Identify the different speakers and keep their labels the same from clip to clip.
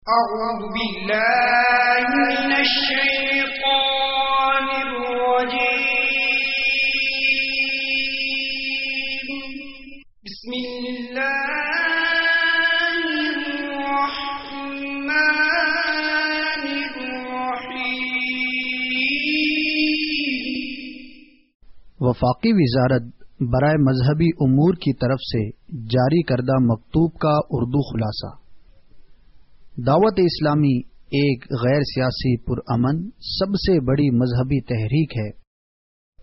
Speaker 1: أعوذ بالله من الشيطان الرجيم بسم الله الرحمن الرحيم
Speaker 2: وفاقی وزارت برائے مذہبی امور کی طرف سے جاری کردہ مکتوب کا اردو خلاصہ۔ دعوت اسلامی ایک غیر سیاسی پرامن سب سے بڑی مذہبی تحریک ہے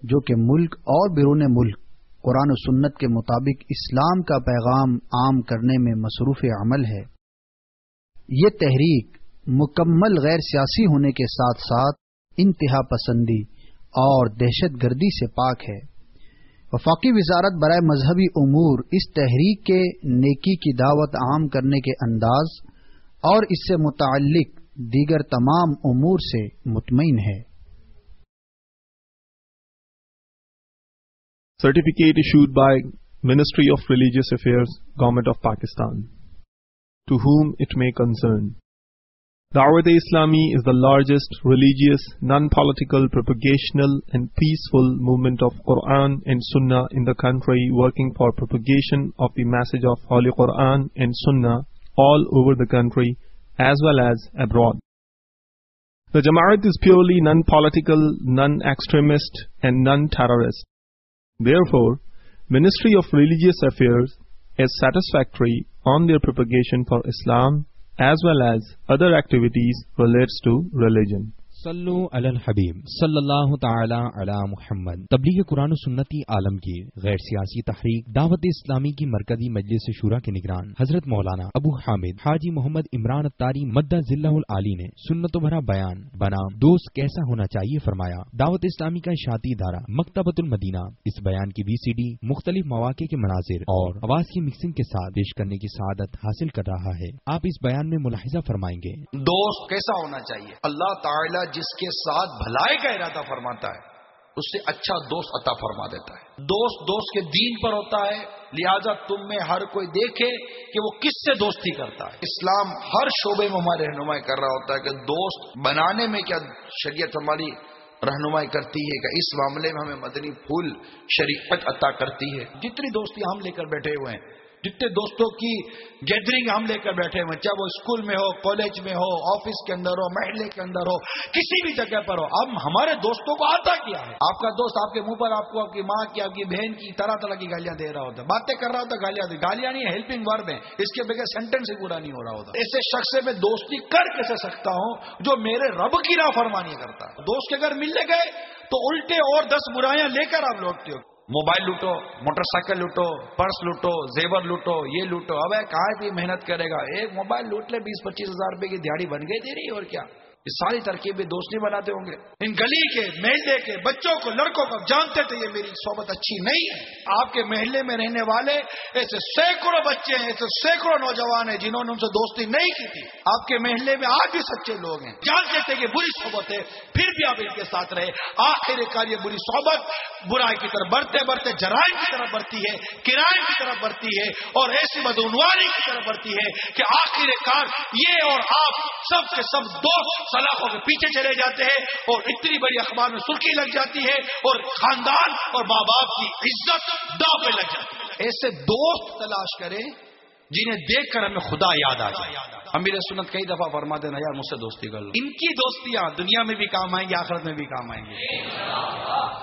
Speaker 2: جو کہ ملک اور بیرون ملک قرآن و سنت کے مطابق اسلام کا پیغام عام کرنے میں مصروف عمل ہے۔ یہ تحریک مکمل غیر سیاسی ہونے کے ساتھ ساتھ انتہا پسندی اور دہشت گردی سے پاک ہے۔ وفاقی وزارت برائے مذہبی امور اس تحریک کے نیکی کی دعوت عام کرنے کے انداز اور اس سے متعلق دیگر تمام امور سے مطمئن ہے۔
Speaker 3: Certificate issued by Ministry of Religious Affairs, Government of Pakistan. To whom it may concern. Dawat-e-Islami is the largest religious, non-political, propagational and peaceful movement of Quran and Sunnah in the country, working for propagation of the message of Holy Quran and Sunnah all over the country as well as abroad. The Jamaat is purely non-political, non-extremist and non-terrorist. Therefore, Ministry of Religious Affairs is satisfactory on their propagation for Islam as well as other activities relates to religion.
Speaker 4: صلو علی الحبیب صلی اللہ تعالی علی محمد۔ تبلیغ قرآن و سنتی عالمگیر غیر سیاسی تحریک دعوت اسلامی کی مرکزی مجلس شورا کے نگران حضرت مولانا ابو حامد حاجی محمد عمران اتاری مدہ ذلہ العالی نے سنت و بھرا بیان بنام دوست کیسا ہونا چاہیے فرمایا۔ دعوت اسلامی کا اشاعتی ادارہ مکتبۃ المدینہ اس بیان کی VCD مختلف مواقع کے مناظر اور آواز کی مکسنگ کے ساتھ پیش کرنے کی سعادت حاصل کر رہا ہے۔ آپ اس بیان میں ملاحظہ فرمائیں گے۔
Speaker 5: دوست کیسا ہونا چاہیے؟ اللہ تعالی جس کے ساتھ بھلائی کا ارادہ فرماتا ہے اس سے اچھا دوست عطا فرما دیتا ہے۔ دوست کے دین پر ہوتا ہے، لہذا تم میں ہر کوئی دیکھے کہ وہ کس سے دوستی کرتا ہے۔ اسلام ہر شعبے میں ہماری رہنمائی کر رہا ہوتا ہے کہ دوست بنانے میں کیا شریعت ہماری رہنمائی کرتی ہے کہ اس معاملے میں ہمیں مدنی پھول شریعت عطا کرتی ہے۔ جتنی دوستی ہم لے کر بیٹھے ہوئے ہیں، جتنے دوستوں کی گیدرنگ ہم لے کر بیٹھے ہوئے، چاہے وہ اسکول میں ہو، کالج میں ہو، آفس کے اندر ہو، محلے کے اندر ہو، کسی بھی جگہ پر ہو، اب ہمارے دوستوں کو آتا کیا ہے؟ آپ کا دوست آپ کے منہ پر آپ کو آپ کی ماں کی، آپ کی بہن کی طرح طرح کی گالیاں دے رہا ہوتا ہے، باتیں کر رہا ہوتا ہے، گالیاں نہیں، ہیلپنگ ورب ہے، اس کے بغیر سینٹنس ہی پورا نہیں ہو رہا ہوتا۔ ایسے شخص سے میں دوستی کر کیسے سکتا ہوں جو میرے رب کی راہ فرمانی کرتا ہے؟ دوست کے گھر ملنے گئے تو الٹے اور 10 برائیاں لے کر آپ لوٹتے ہو۔ موبائل لوٹو، موٹر سائیکل لوٹو، پرس لوٹو، زیور لوٹو، یہ لوٹو۔ اب کہاں بھی محنت کرے گا؟ ایک موبائل لوٹ لے 20-25 ہزار روپے کی دیہڑی بن گئی تیری، اور کیا؟ یہ ساری ترکیبیں دوست نہیں بناتے ہوں گے؟ ان گلی کے، محلے کے بچوں کو، لڑکوں کو جانتے تھے یہ میری صحبت اچھی نہیں ہے۔ آپ کے محلے میں رہنے والے ایسے سینکڑوں بچے ہیں، ایسے سینکڑوں نوجوان ہیں جنہوں نے ان سے دوستی نہیں کی تھی۔ آپ کے محلے میں آج بھی سچے لوگ ہیں، جانتے تھے کہ بری صحبت ہے، پھر بھی آپ ان کے ساتھ رہے۔ آخر کار یہ بری صحبت برائی کی طرف بڑھتے بڑھتے جرائم کی طرف بڑھتی ہے، کرائم کی طرف بڑھتی ہے، اور ایسی بدعنوانی کی طرف بڑھتی ہے کہ آخر کار یہ اور آپ سب کے سب دوست سلاخوں کے پیچھے چلے جاتے ہیں، اور اتنی بڑی اخبار میں سرخی لگ جاتی ہے، اور خاندان اور ماں باپ کی عزت داؤ پہ لگ جاتی ہے۔ ایسے دوست تلاش کریں جنہیں دیکھ کر ہمیں خدا یاد آ جائے۔ امیر سنت کئی دفعہ فرماتے ہیں یار مجھ سے دوستی کر لو۔ ان کی دوستیاں دنیا میں بھی کام آئیں گی، آخرت میں بھی کام آئیں گی۔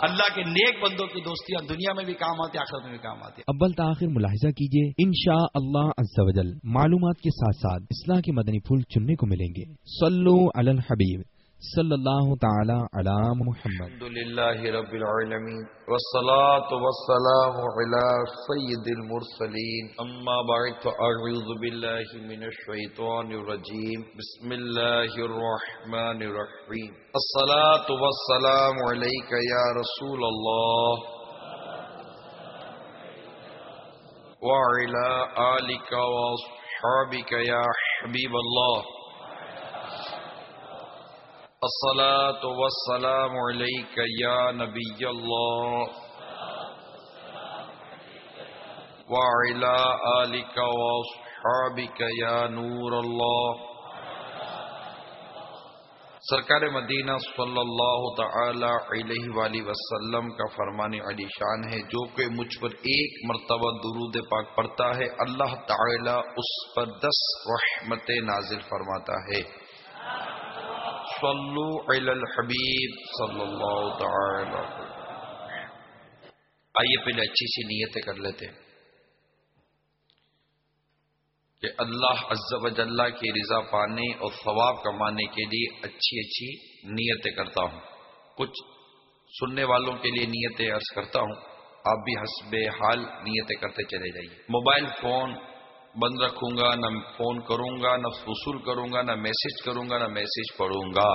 Speaker 5: اللہ کے نیک بندوں کی دوستیاں دنیا میں بھی کام آتی، آخرت میں بھی کام آتی۔
Speaker 4: اول تاخیر ملاحظہ کیجئے، انشاءاللہ عز و جل معلومات کے ساتھ ساتھ اصلاح کے مدنی پھول چننے کو ملیں گے۔ صلو علی الحبیب صلی اللہ تعالی علی محمد۔
Speaker 5: الحمدللہ رب العالمین والصلاة والسلام علی سید المرسلین، اما بعد فاعوذ باللہ من الشیطان الرجیم، بسم اللہ الرحمن الرحیم۔ الصلاة والسلام علیک یا رسول اللہ وعلی آلک واصحابک یا حبیب اللہ۔ الصلاة والسلام علیک یا نبی اللہ وعلی آلک واصحابک یا نور اللہ سرکار مدینہ صلی اللہ تعالی علیہ وآلہ وسلم کا فرمان علی شان ہے، جو کہ مجھ پر ایک مرتبہ درود پاک پڑھتا ہے اللہ تعالی اس پر 10 رحمتیں نازل فرماتا ہے۔ صلو علی الحبیب صلی اللہ تعالی۔ آئیے پہلے اچھی سی نیتیں کر لیتے ہیں کہ اللہ عز و جل کی رضا پانے اور ثواب کمانے کے لیے اچھی اچھی نیتیں کرتا ہوں۔ کچھ سننے والوں کے لیے نیتیں عرض کرتا ہوں، آپ بھی حسب حال نیتیں کرتے چلے جائیے۔ موبائل فون بند رکھوں گا، نہ فون کروں گا، نہ وصول کروں گا، نہ میسج کروں گا، نہ میسج پڑھوں گا۔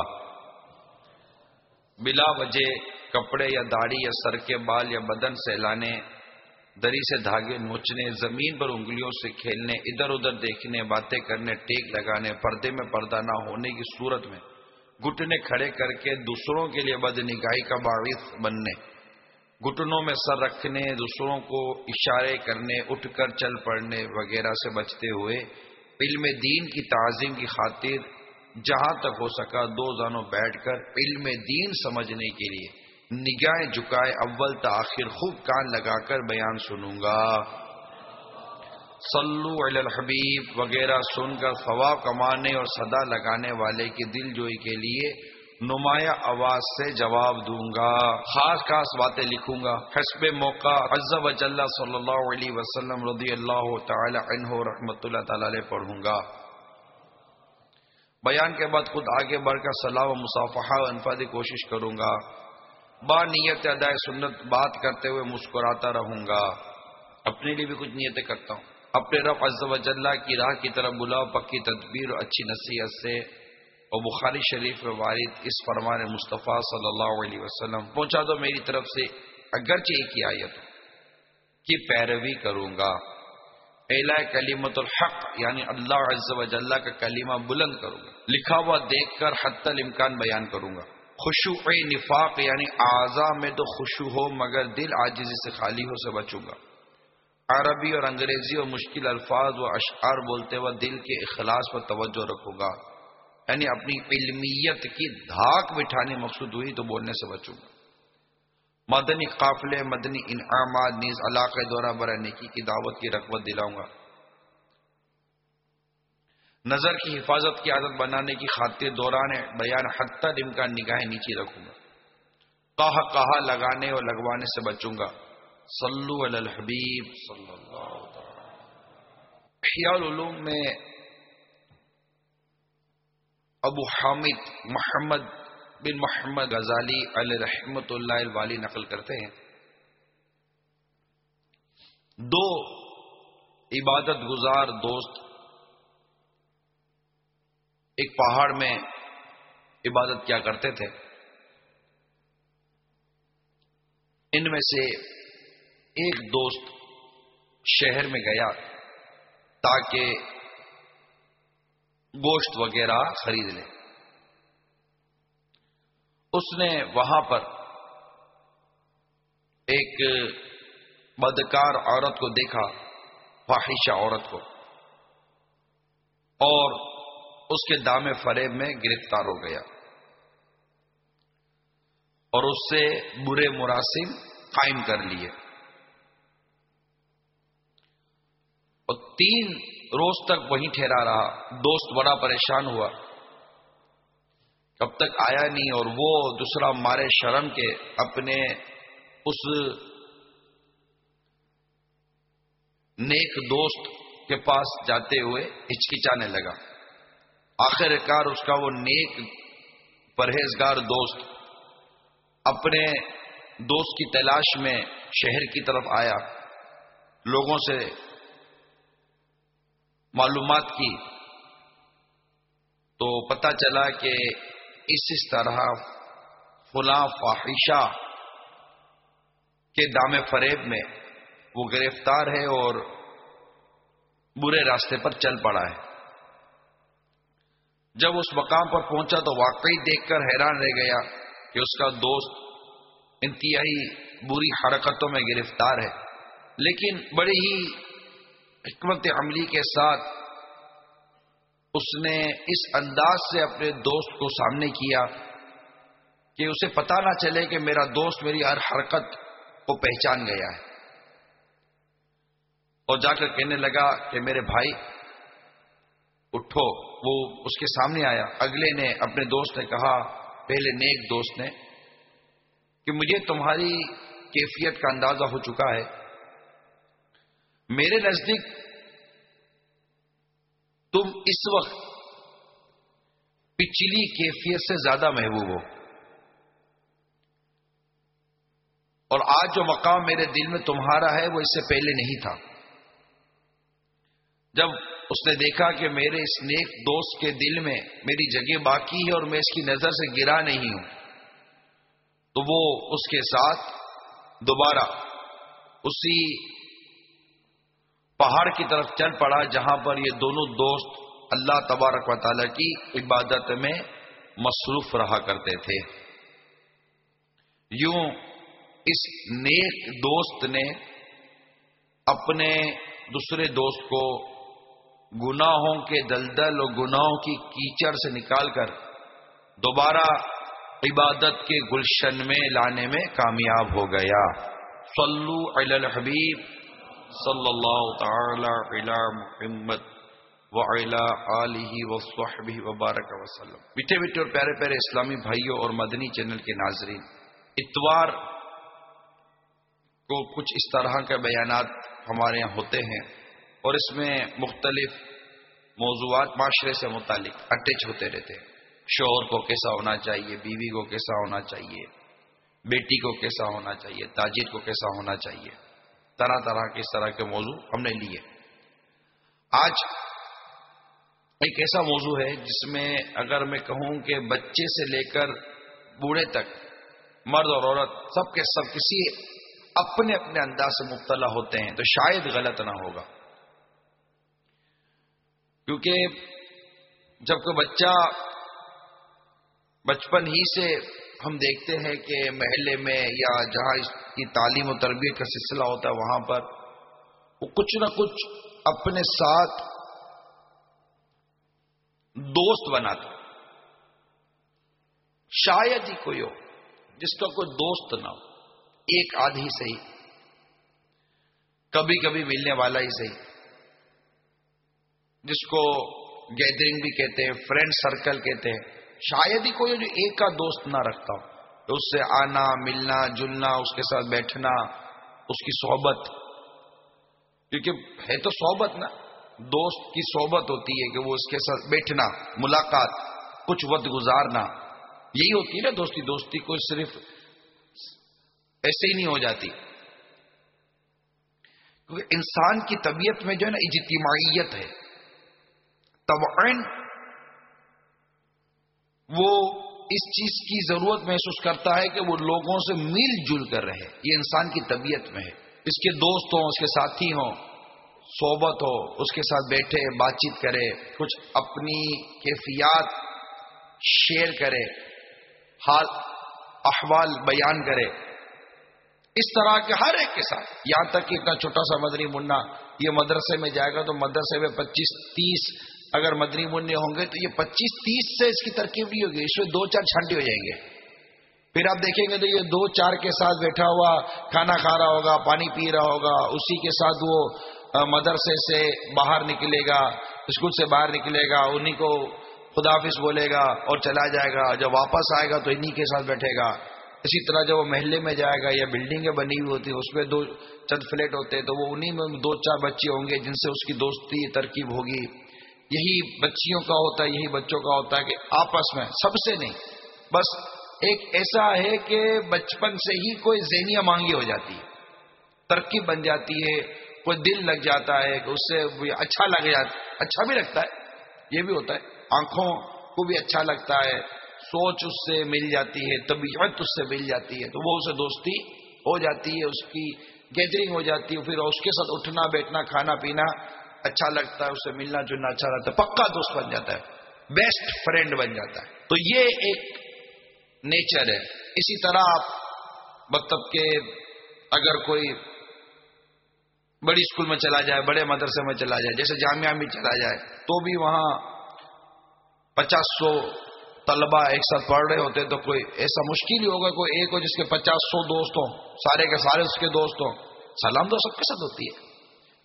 Speaker 5: بلا وجہ کپڑے یا داڑھی یا سر کے بال یا بدن سے لانے، دری سے دھاگے نوچنے، زمین پر انگلیوں سے کھیلنے، ادھر ادھر دیکھنے، باتیں کرنے، ٹیک لگانے، پردے میں پردہ نہ ہونے کی صورت میں گھٹنے کھڑے کر کے دوسروں کے لیے بدنگاہی کا باعث بننے، گھٹنوں میں سر رکھنے، دوسروں کو اشارے کرنے، اٹھ کر چل پڑنے وغیرہ سے بچتے ہوئے علم دین کی تعظیم کی خاطر جہاں تک ہو سکا دو زانوں بیٹھ کر علم دین سمجھنے کے لیے نگاہیں جھکائے اول تاخیر خوب کان لگا کر بیان سنوں گا۔ صلو علی الحبیب وغیرہ سن کر ثواب کمانے اور صدا لگانے والے کی دل جوئی کے لیے نمایاں آواز سے جواب دوں گا، خاص خاص باتیں لکھوں گا، حسب موقع عز و جل صلی اللہ علیہ وسلم رضی اللہ تعالی عنہ رحمۃ اللہ تعالی علیہ پڑھوں گا۔ بیان کے بعد خود آگے بڑھ کر سلام و مصافحہ و انفاذ کی کوشش کروں گا، با نیت ادائے سنت بات کرتے ہوئے مسکراتا رہوں گا۔ اپنے لیے بھی کچھ نیتیں کرتا ہوں، اپنے رب عز و جل کی راہ کی طرف بلاؤ، پکی تدبیر اور اچھی نصیحت سے، اور بخاری شریف میں وارد اس فرمان مصطفیٰ صلی اللہ علیہ وسلم پہنچا دو میری طرف سے اگرچہ ایک ہی آیت کی پیروی کروں گا۔ اعلیٰ کلمت الحق یعنی اللہ عز و جل کا کلمہ بلند کروں گا، لکھا ہوا دیکھ کر حتی الامکان بیان کروں گا۔ خشوع نفاق یعنی اعضاء میں تو خشوع ہو مگر دل عاجزی سے خالی ہو سے بچوں گا۔ عربی اور انگریزی اور مشکل الفاظ و اشعار بولتے وقت دل کے اخلاص پر توجہ رکھوں گا، یعنی اپنی علمیت کی دھاک بٹھانے مقصود ہوئی تو بولنے سے بچوں گا۔ مدنی قافلے، مدنی انعامات نیز علاقہ دورہ برائے نیکی کی دعوت کی رغبت دلاؤں گا۔ نظر کی حفاظت کی عادت بنانے کی خاطر دوران بیان حتی الامکان نگاہیں نیچی رکھوں گا، کہا لگانے اور لگوانے سے بچوں گا۔ صلو علی الحبیب صلی اللہ علیہ وسلم۔ احیاء العلوم میں ابو حامد محمد بن محمد غزالی علیہ رحمت اللہ الوالی نقل کرتے ہیں، دو عبادت گزار دوست ایک پہاڑ میں عبادت کیا کرتے تھے۔ ان میں سے ایک دوست شہر میں گیا تاکہ گوشت وغیرہ خرید لے۔ اس نے وہاں پر ایک بدکار عورت کو دیکھا، فاحشہ عورت کو، اور اس کے دام فریب میں گرفتار ہو گیا اور اس سے برے مراسم قائم کر لیے، اور 3 روز تک وہیں ٹھہرا رہا۔ دوست بڑا پریشان ہوا، کب تک آیا نہیں، اور وہ دوسرا مارے شرم کے اپنے اس نیک دوست کے پاس جاتے ہوئے ہچکچانے لگا۔ آخر کار اس کا وہ نیک پرہیزگار دوست اپنے دوست کی تلاش میں شہر کی طرف آیا، لوگوں سے معلومات کی تو پتہ چلا کہ اس طرح فلاں فاحشہ کے دام فریب میں وہ گرفتار ہے اور برے راستے پر چل پڑا ہے۔ جب اس مقام پر پہنچا تو واقعی دیکھ کر حیران رہ گیا کہ اس کا دوست انتہائی بری حرکتوں میں گرفتار ہے، لیکن بڑی ہی حکمت عملی کے ساتھ اس نے اس انداز سے اپنے دوست کو سامنے کیا کہ اسے پتہ نہ چلے کہ میرا دوست میری ہر حرکت کو پہچان گیا ہے، اور جا کر کہنے لگا کہ میرے بھائی اٹھو. وہ اس کے سامنے آیا. اگلے نے، اپنے دوست نے کہا، پہلے نیک دوست نے، کہ مجھے تمہاری کیفیت کا اندازہ ہو چکا ہے. میرے نزدیک تم اس وقت پچھلی کیفیت سے زیادہ محبوب ہو، اور آج جو مقام میرے دل میں تمہارا ہے وہ اس سے پہلے نہیں تھا. جب اس نے دیکھا کہ میرے اس نیک دوست کے دل میں میری جگہ باقی ہے اور میں اس کی نظر سے گرا نہیں ہوں، تو وہ اس کے ساتھ دوبارہ اسی پہاڑ کی طرف چل پڑا جہاں پر یہ دونوں دوست اللہ تبارک و تعالی کی عبادت میں مصروف رہا کرتے تھے. یوں اس نیک دوست نے اپنے دوسرے دوست کو گناہوں کے دلدل اور گناہوں کی کیچڑ سے نکال کر دوبارہ عبادت کے گلشن میں لانے میں کامیاب ہو گیا. صلو علی الحبیب صلی اللہ تعالی علی محمد وعلی آلہ وصحبہ وبارک وسلم. میٹھے میٹھے اور پیارے پیارے اسلامی بھائیوں اور مدنی چینل کے ناظرین، اتوار کو کچھ اس طرح کے بیانات ہمارے یہاں ہوتے ہیں، اور اس میں مختلف موضوعات معاشرے سے متعلق اٹیچ ہوتے رہتے ہیں. شوہر کو کیسا ہونا چاہیے، بیوی کو کیسا ہونا چاہیے، بیٹی کو کیسا ہونا چاہیے، تاجر کو کیسا ہونا چاہیے، طرح طرح کے اس طرح کے موضوع ہم نے لیے. آج ایک ایسا موضوع ہے جس میں اگر میں کہوں کہ بچے سے لے کر بوڑھے تک، مرد اور عورت، سب کے سب کسی اپنے اپنے انداز سے مبتلا ہوتے ہیں، تو شاید غلط نہ ہوگا. کیونکہ جب کوئی بچہ بچپن ہی سے ہم دیکھتے ہیں کہ محلے میں یا جہاں اس کی تعلیم و تربیت کا سلسلہ ہوتا ہے وہاں پر وہ کچھ نہ کچھ اپنے ساتھ دوست بناتا. شاید ہی کوئی ہو جس کا کوئی دوست نہ ہو، ایک آدھی صحیح، کبھی کبھی ملنے والا ہی صحیح، جس کو گیدرنگ بھی کہتے ہیں، فرینڈ سرکل کہتے ہیں. شاید ہی کوئی جو ایک کا دوست نہ رکھتا ہو، تو اس سے آنا، ملنا جلنا، اس کے ساتھ بیٹھنا، اس کی صحبت. کیونکہ ہے تو صحبت نا، دوست کی صحبت ہوتی ہے کہ وہ اس کے ساتھ بیٹھنا، ملاقات، کچھ وقت گزارنا، یہی ہوتی ہے نا دوستی. دوستی کوئی صرف ایسے ہی نہیں ہو جاتی، کیونکہ انسان کی طبیعت میں جو ہے نا اجتماعیت ہے. طبعاً وہ اس چیز کی ضرورت محسوس کرتا ہے کہ وہ لوگوں سے مل جل کر رہے. یہ انسان کی طبیعت میں ہے. اس کے دوست ہوں، اس کے ساتھی ہوں، صحبت ہو، اس کے ساتھ بیٹھے، بات چیت کرے، کچھ اپنی کیفیات شیئر کرے، حال احوال بیان کرے. اس طرح کے ہر ایک کے ساتھ، یہاں تک کہ اتنا چھوٹا سا مدنی منا یہ مدرسے میں جائے گا تو مدرسے میں 25-30 اگر مدنی منع ہوں گے تو یہ 25-30 سے اس کی ترکیب نہیں ہوگی، اس میں 2-4 چھانٹے ہو جائیں گے. پھر آپ دیکھیں گے تو یہ 2-4 کے ساتھ بیٹھا ہوا کھانا کھا رہا ہوگا، پانی پی رہا ہوگا، اسی کے ساتھ وہ مدرسے سے باہر نکلے گا، اسکول سے باہر نکلے گا، انہی کو خداحافظ بولے گا اور چلا جائے گا. جب واپس آئے گا تو انہی کے ساتھ بیٹھے گا. اسی طرح جب وہ محلے میں جائے گا یا بلڈنگیں بنی ہوئی ہوتی ہیں اس میں 2 فلیٹ ہوتے ہیں تو وہ انہی میں 2-4 بچے ہوں گے جن سے اس کی دوستی ترکیب ہوگی. یہی بچیوں کا ہوتا ہے، یہی بچوں کا ہوتا ہے کہ آپس میں سب سے نہیں، بس ایک ایسا ہے کہ بچپن سے ہی کوئی ذہنیہ مانگی ہو جاتی ہے، ترکیب بن جاتی ہے، کوئی دل لگ جاتا ہے کہ اس سے اچھا لگ جاتا، اچھا بھی لگتا ہے، یہ بھی ہوتا ہے، آنکھوں کو بھی اچھا لگتا ہے، سوچ اس سے مل جاتی ہے، طبیعت اس سے مل جاتی ہے، تو وہ اسے دوستی ہو جاتی ہے، اس کی گیدرنگ ہو جاتی ہے، پھر اس کے ساتھ اٹھنا بیٹھنا کھانا پینا اچھا لگتا ہے، اس سے ملنا جلنا اچھا لگتا ہے، پکا دوست بن جاتا ہے، بیسٹ فرینڈ بن جاتا ہے. تو یہ ایک نیچر ہے. اسی طرح آپ مطلب کہ اگر کوئی بڑی اسکول میں چلا جائے، بڑے مدرسے میں چلا جائے، جیسے جامعہ میں چلا جائے، تو بھی وہاں 50-100 طلبہ ایک ساتھ پڑھ رہے ہوتے تو کوئی ایسا مشکل ہی ہوگا کوئی ایک ہو جس کے 50-100 دوست ہوں، سارے کے سارے اس کے دوست ہوں. سلام تو سب کے ساتھ ہوتی ہے،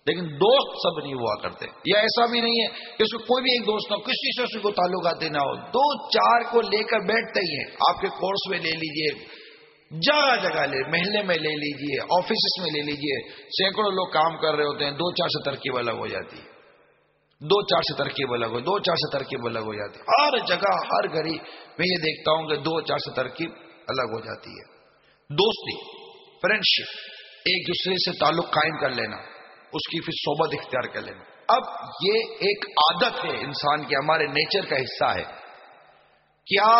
Speaker 5: لیکن دوست سب نہیں ہوا کرتے. یا ایسا بھی نہیں ہے کہ اس کو کوئی بھی ایک دوست نہ ہو، کسی سے اس کو تعلقات نہ ہو، 2-4 کو لے کر بیٹھتے ہی ہیں. آپ کے کورس میں لے لیجئے، جگہ جگہ لے، محلے میں لے لیجئے، آفیسز میں لے لیجئے، سینکڑوں لوگ کام کر رہے ہوتے ہیں، 2-4 سے ترکیب الگ ہو جاتی ہے، 2-4 سے ترکیب الگ ہو، 2-4 سے ترکیب الگ ہو جاتی ہے. ہر جگہ ہر گھڑی میں یہ دیکھتا ہوں کہ 2-4 سے ترکیب الگ ہو جاتی ہے. دوستی، فرینڈشپ، ایک دوسرے سے تعلق قائم کر لینا، اس کی پھر صحبت اختیار کر لینا. اب یہ ایک عادت ہے انسان کی، ہمارے نیچر کا حصہ ہے. کیا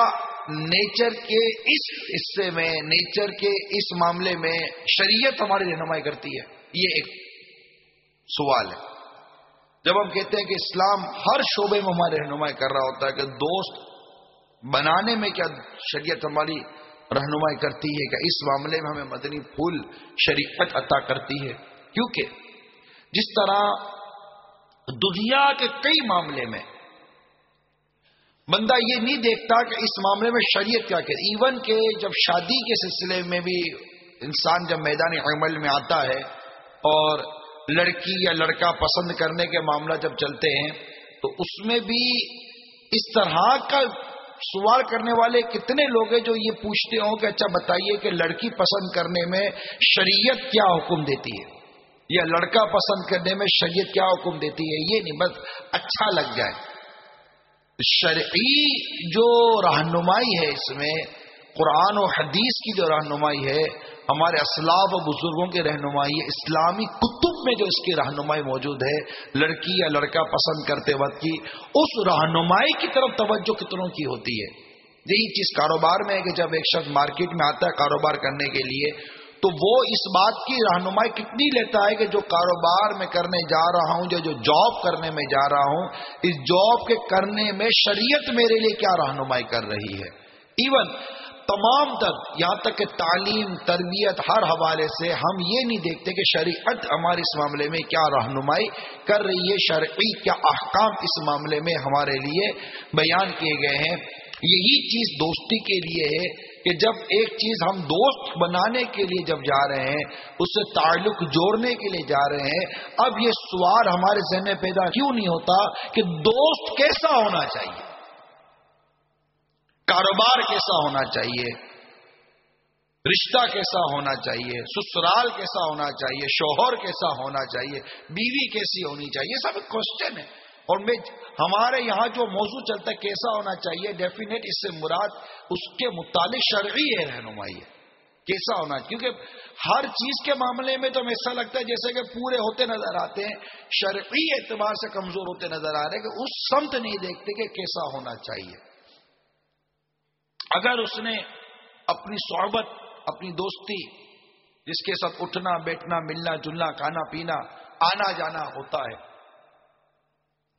Speaker 5: نیچر کے اس حصے میں، نیچر کے اس معاملے میں شریعت ہماری رہنمائی کرتی ہے؟ یہ ایک سوال ہے. جب ہم کہتے ہیں کہ اسلام ہر شعبے میں ہماری رہنمائی کر رہا ہوتا ہے کہ دوست بنانے میں کیا شریعت ہماری رہنمائی کرتی ہے، کہ اس معاملے میں ہمیں مدنی پھول شریعت عطا کرتی ہے. کیونکہ جس طرح دنیا کے کئی معاملے میں بندہ یہ نہیں دیکھتا کہ اس معاملے میں شریعت کیا کہتی. ایون کہ جب شادی کے سلسلے میں بھی انسان جب میدان عمل میں آتا ہے اور لڑکی یا لڑکا پسند کرنے کے معاملہ جب چلتے ہیں تو اس میں بھی اس طرح کا سوال کرنے والے کتنے لوگ ہیں جو یہ پوچھتے ہوں کہ اچھا بتائیے کہ لڑکی پسند کرنے میں شریعت کیا حکم دیتی ہے، یا لڑکا پسند کرنے میں شریعت کیا حکم دیتی ہے. یہ نہیں بس اچھا لگ جائے. شرعی جو رہنمائی ہے اس میں، قرآن و حدیث کی جو رہنمائی ہے، ہمارے اسلاف و بزرگوں کی رہنمائی ہے، اسلامی کتب میں جو اس کی رہنمائی موجود ہے، لڑکی یا لڑکا پسند کرتے وقت کی اس رہنمائی کی طرف توجہ کتنوں کی ہوتی ہے. یہی چیز کاروبار میں ہے کہ جب ایک شخص مارکیٹ میں آتا ہے کاروبار کرنے کے لیے تو وہ اس بات کی رہنمائی کتنی لیتا ہے کہ جو کاروبار میں کرنے جا رہا ہوں، جو جاب کرنے میں جا رہا ہوں، اس جاب کے کرنے میں شریعت میرے لیے کیا رہنمائی کر رہی ہے. ایون تمام تر یہاں تک کہ تعلیم، تربیت، ہر حوالے سے ہم یہ نہیں دیکھتے کہ شریعت ہمارے اس معاملے میں کیا رہنمائی کر رہی ہے، شرعی کیا احکام اس معاملے میں ہمارے لیے بیان کیے گئے ہیں. یہی چیز دوستی کے لیے ہے کہ جب ایک چیز ہم دوست بنانے کے لیے جب جا رہے ہیں، اس سے تعلق جوڑنے کے لیے جا رہے ہیں، اب یہ سوال ہمارے ذہن میں پیدا کیوں نہیں ہوتا کہ دوست کیسا ہونا چاہیے، کاروبار کیسا ہونا چاہیے، رشتہ کیسا ہونا چاہیے، سسرال کیسا ہونا چاہیے، شوہر کیسا ہونا چاہیے، بیوی کیسی ہونی چاہیے. یہ سب کوشچن ہے. اور میں ہمارے یہاں جو موضوع چلتا ہے کیسا ہونا چاہیے، ڈیفینیٹ اس سے مراد اس کے متعلق شرعی ہے رہنمائی ہے، کیسا ہونا. کیونکہ ہر چیز کے معاملے میں تو ہمیں ایسا لگتا ہے جیسے کہ پورے ہوتے نظر آتے ہیں، شرعی اعتبار سے کمزور ہوتے نظر آ رہے ہیں کہ اس سمت نہیں دیکھتے کہ کیسا ہونا چاہیے. اگر اس نے اپنی صحبت، اپنی دوستی، جس کے ساتھ اٹھنا بیٹھنا ملنا جلنا کھانا پینا آنا جانا ہوتا ہے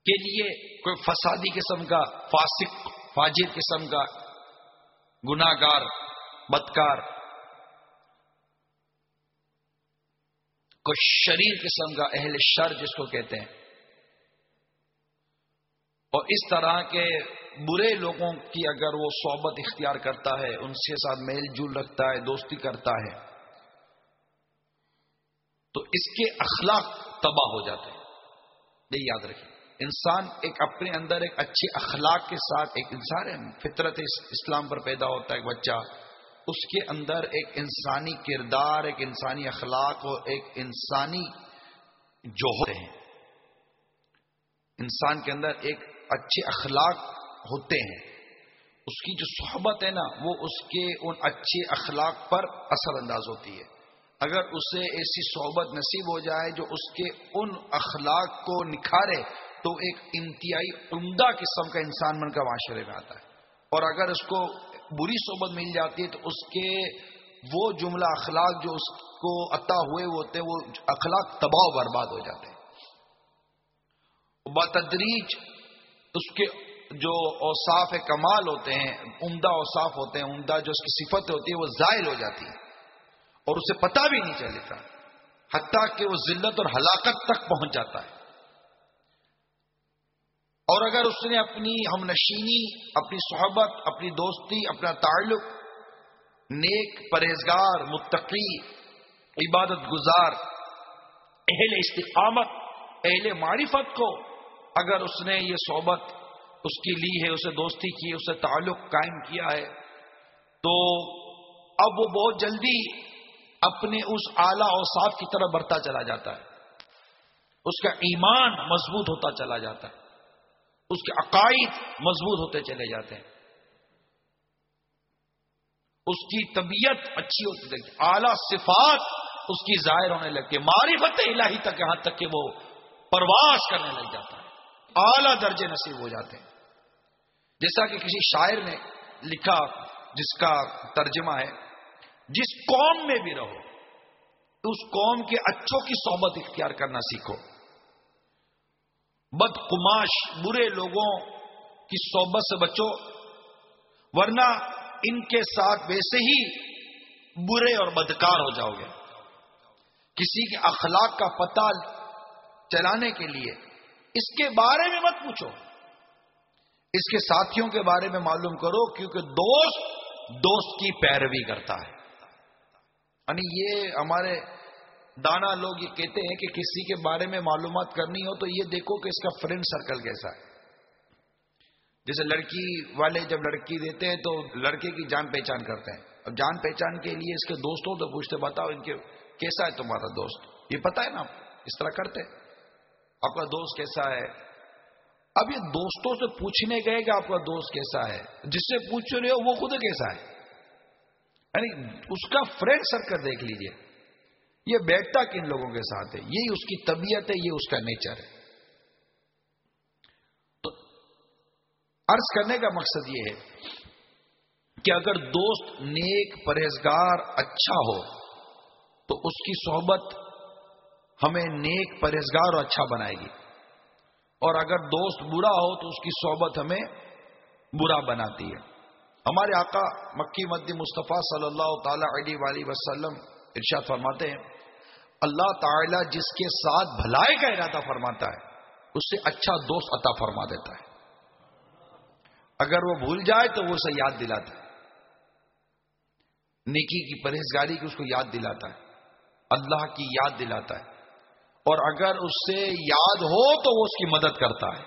Speaker 5: کے لیے کوئی فسادی قسم کا، فاسق فاجر قسم کا، گناہگار، بدکار، کوئی شریر قسم کا، اہل شر جس کو کہتے ہیں، اور اس طرح کے برے لوگوں کی اگر وہ صحبت اختیار کرتا ہے، ان کے ساتھ میل جول رکھتا ہے، دوستی کرتا ہے، تو اس کے اخلاق تباہ ہو جاتے ہیں. یہ یاد رکھیں. انسان ایک اپنے اندر ایک اچھے اخلاق کے ساتھ، ایک انسان ہے، فطرت اسلام پر پیدا ہوتا ہے ایک بچہ، اس کے اندر ایک انسانی کردار، ایک انسانی اخلاق اور ایک انسانی جوہر ہیں. انسان کے اندر ایک اچھے اخلاق ہوتے ہیں. اس کی جو صحبت ہے نا، وہ اس کے ان اچھے اخلاق پر اثر انداز ہوتی ہے. اگر اسے ایسی صحبت نصیب ہو جائے جو اس کے ان اخلاق کو نکھارے تو ایک انتہائی عمدہ قسم کا انسان بن کر معاشرے میں آتا ہے. اور اگر اس کو بری صحبت مل جاتی ہے تو اس کے وہ جملہ اخلاق جو اس کو عطا ہوئے ہوتے ہیں، وہ اخلاق تباہ و برباد ہو جاتے ہیں. بتدریج اس کے جو اوصاف کمال ہوتے ہیں، عمدہ اوصاف ہوتے ہیں، عمدہ جو اس کی صفت ہوتی ہے، وہ زائل ہو جاتی ہے اور اسے پتہ بھی نہیں چلتا، حتیٰ کہ وہ ذلت اور ہلاکت تک پہنچ جاتا ہے. اور اگر اس نے اپنی ہم نشینی، اپنی صحبت، اپنی دوستی، اپنا تعلق نیک، پرہیزگار، متقی، عبادت گزار، اہل استقامت، اہل معرفت کو اگر اس نے یہ صحبت اس کی لی ہے، اسے دوستی کی ہے، اسے تعلق قائم کیا ہے، تو اب وہ بہت جلدی اپنے اس اعلیٰ اوصاف کی طرف بڑھتا چلا جاتا ہے. اس کا ایمان مضبوط ہوتا چلا جاتا ہے، اس کے عقائد مضبوط ہوتے چلے جاتے ہیں، اس کی طبیعت اچھی ہوتی لگتی، اعلیٰ صفات اس کی ظاہر ہونے لگتی ہے، معرفت الہی تک، یہاں تک کہ وہ پرواز کرنے لگ جاتا ہے، اعلیٰ درجے نصیب ہو جاتے ہیں. جیسا کہ کسی شاعر نے لکھا جس کا ترجمہ ہے، جس قوم میں بھی رہو اس قوم کے اچھوں کی صحبت اختیار کرنا سیکھو، بد قماش برے لوگوں کی صحبت سے بچو، ورنہ ان کے ساتھ ویسے ہی برے اور بدکار ہو جاؤ گے. کسی کے اخلاق کا پتہ چلانے کے لیے اس کے بارے میں مت پوچھو، اس کے ساتھیوں کے بارے میں معلوم کرو، کیونکہ دوست کی پیروی کرتا ہے. یعنی یہ ہمارے دانا لوگ یہ کہتے ہیں کہ کسی کے بارے میں معلومات کرنی ہو تو یہ دیکھو کہ اس کا فرینڈ سرکل کیسا ہے. جیسے لڑکی والے جب لڑکی دیتے ہیں تو لڑکے کی جان پہچان کرتے ہیں، اب جان پہچان کے لیے اس کے دوستوں تو پوچھتے، بتاؤ ان کے کیسا ہے تمہارا دوست، یہ پتا ہے نا، اس طرح کرتے آپ کا دوست کیسا ہے. اب یہ دوستوں سے پوچھنے گئے کہ آپ کا دوست کیسا ہے، جس سے پوچھ رہے ہو وہ خود کیسا ہے، یعنی اس کا فرینڈ سرکل دیکھ لیجئے، یہ بیٹھتا کن لوگوں کے ساتھ ہے، یہی اس کی طبیعت ہے، یہ اس کا نیچر ہے. تو عرض کرنے کا مقصد یہ ہے کہ اگر دوست نیک، پرہیزگار، اچھا ہو تو اس کی صحبت ہمیں نیک، پرہیزگار اور اچھا بنائے گی، اور اگر دوست برا ہو تو اس کی صحبت ہمیں برا بناتی ہے. ہمارے آقا مکی مدنی مصطفیٰ صلی اللہ تعالی علیہ وآلہ وسلم ارشاد فرماتے ہیں، اللہ تعالی جس کے ساتھ بھلائی کا ارادہ فرماتا ہے اس سے اچھا دوست عطا فرما دیتا ہے. اگر وہ بھول جائے تو وہ اسے یاد دلاتا ہے، نیکی کی، پرہیزگاری کی اس کو یاد دلاتا ہے، اللہ کی یاد دلاتا ہے، اور اگر اس سے یاد ہو تو وہ اس کی مدد کرتا ہے.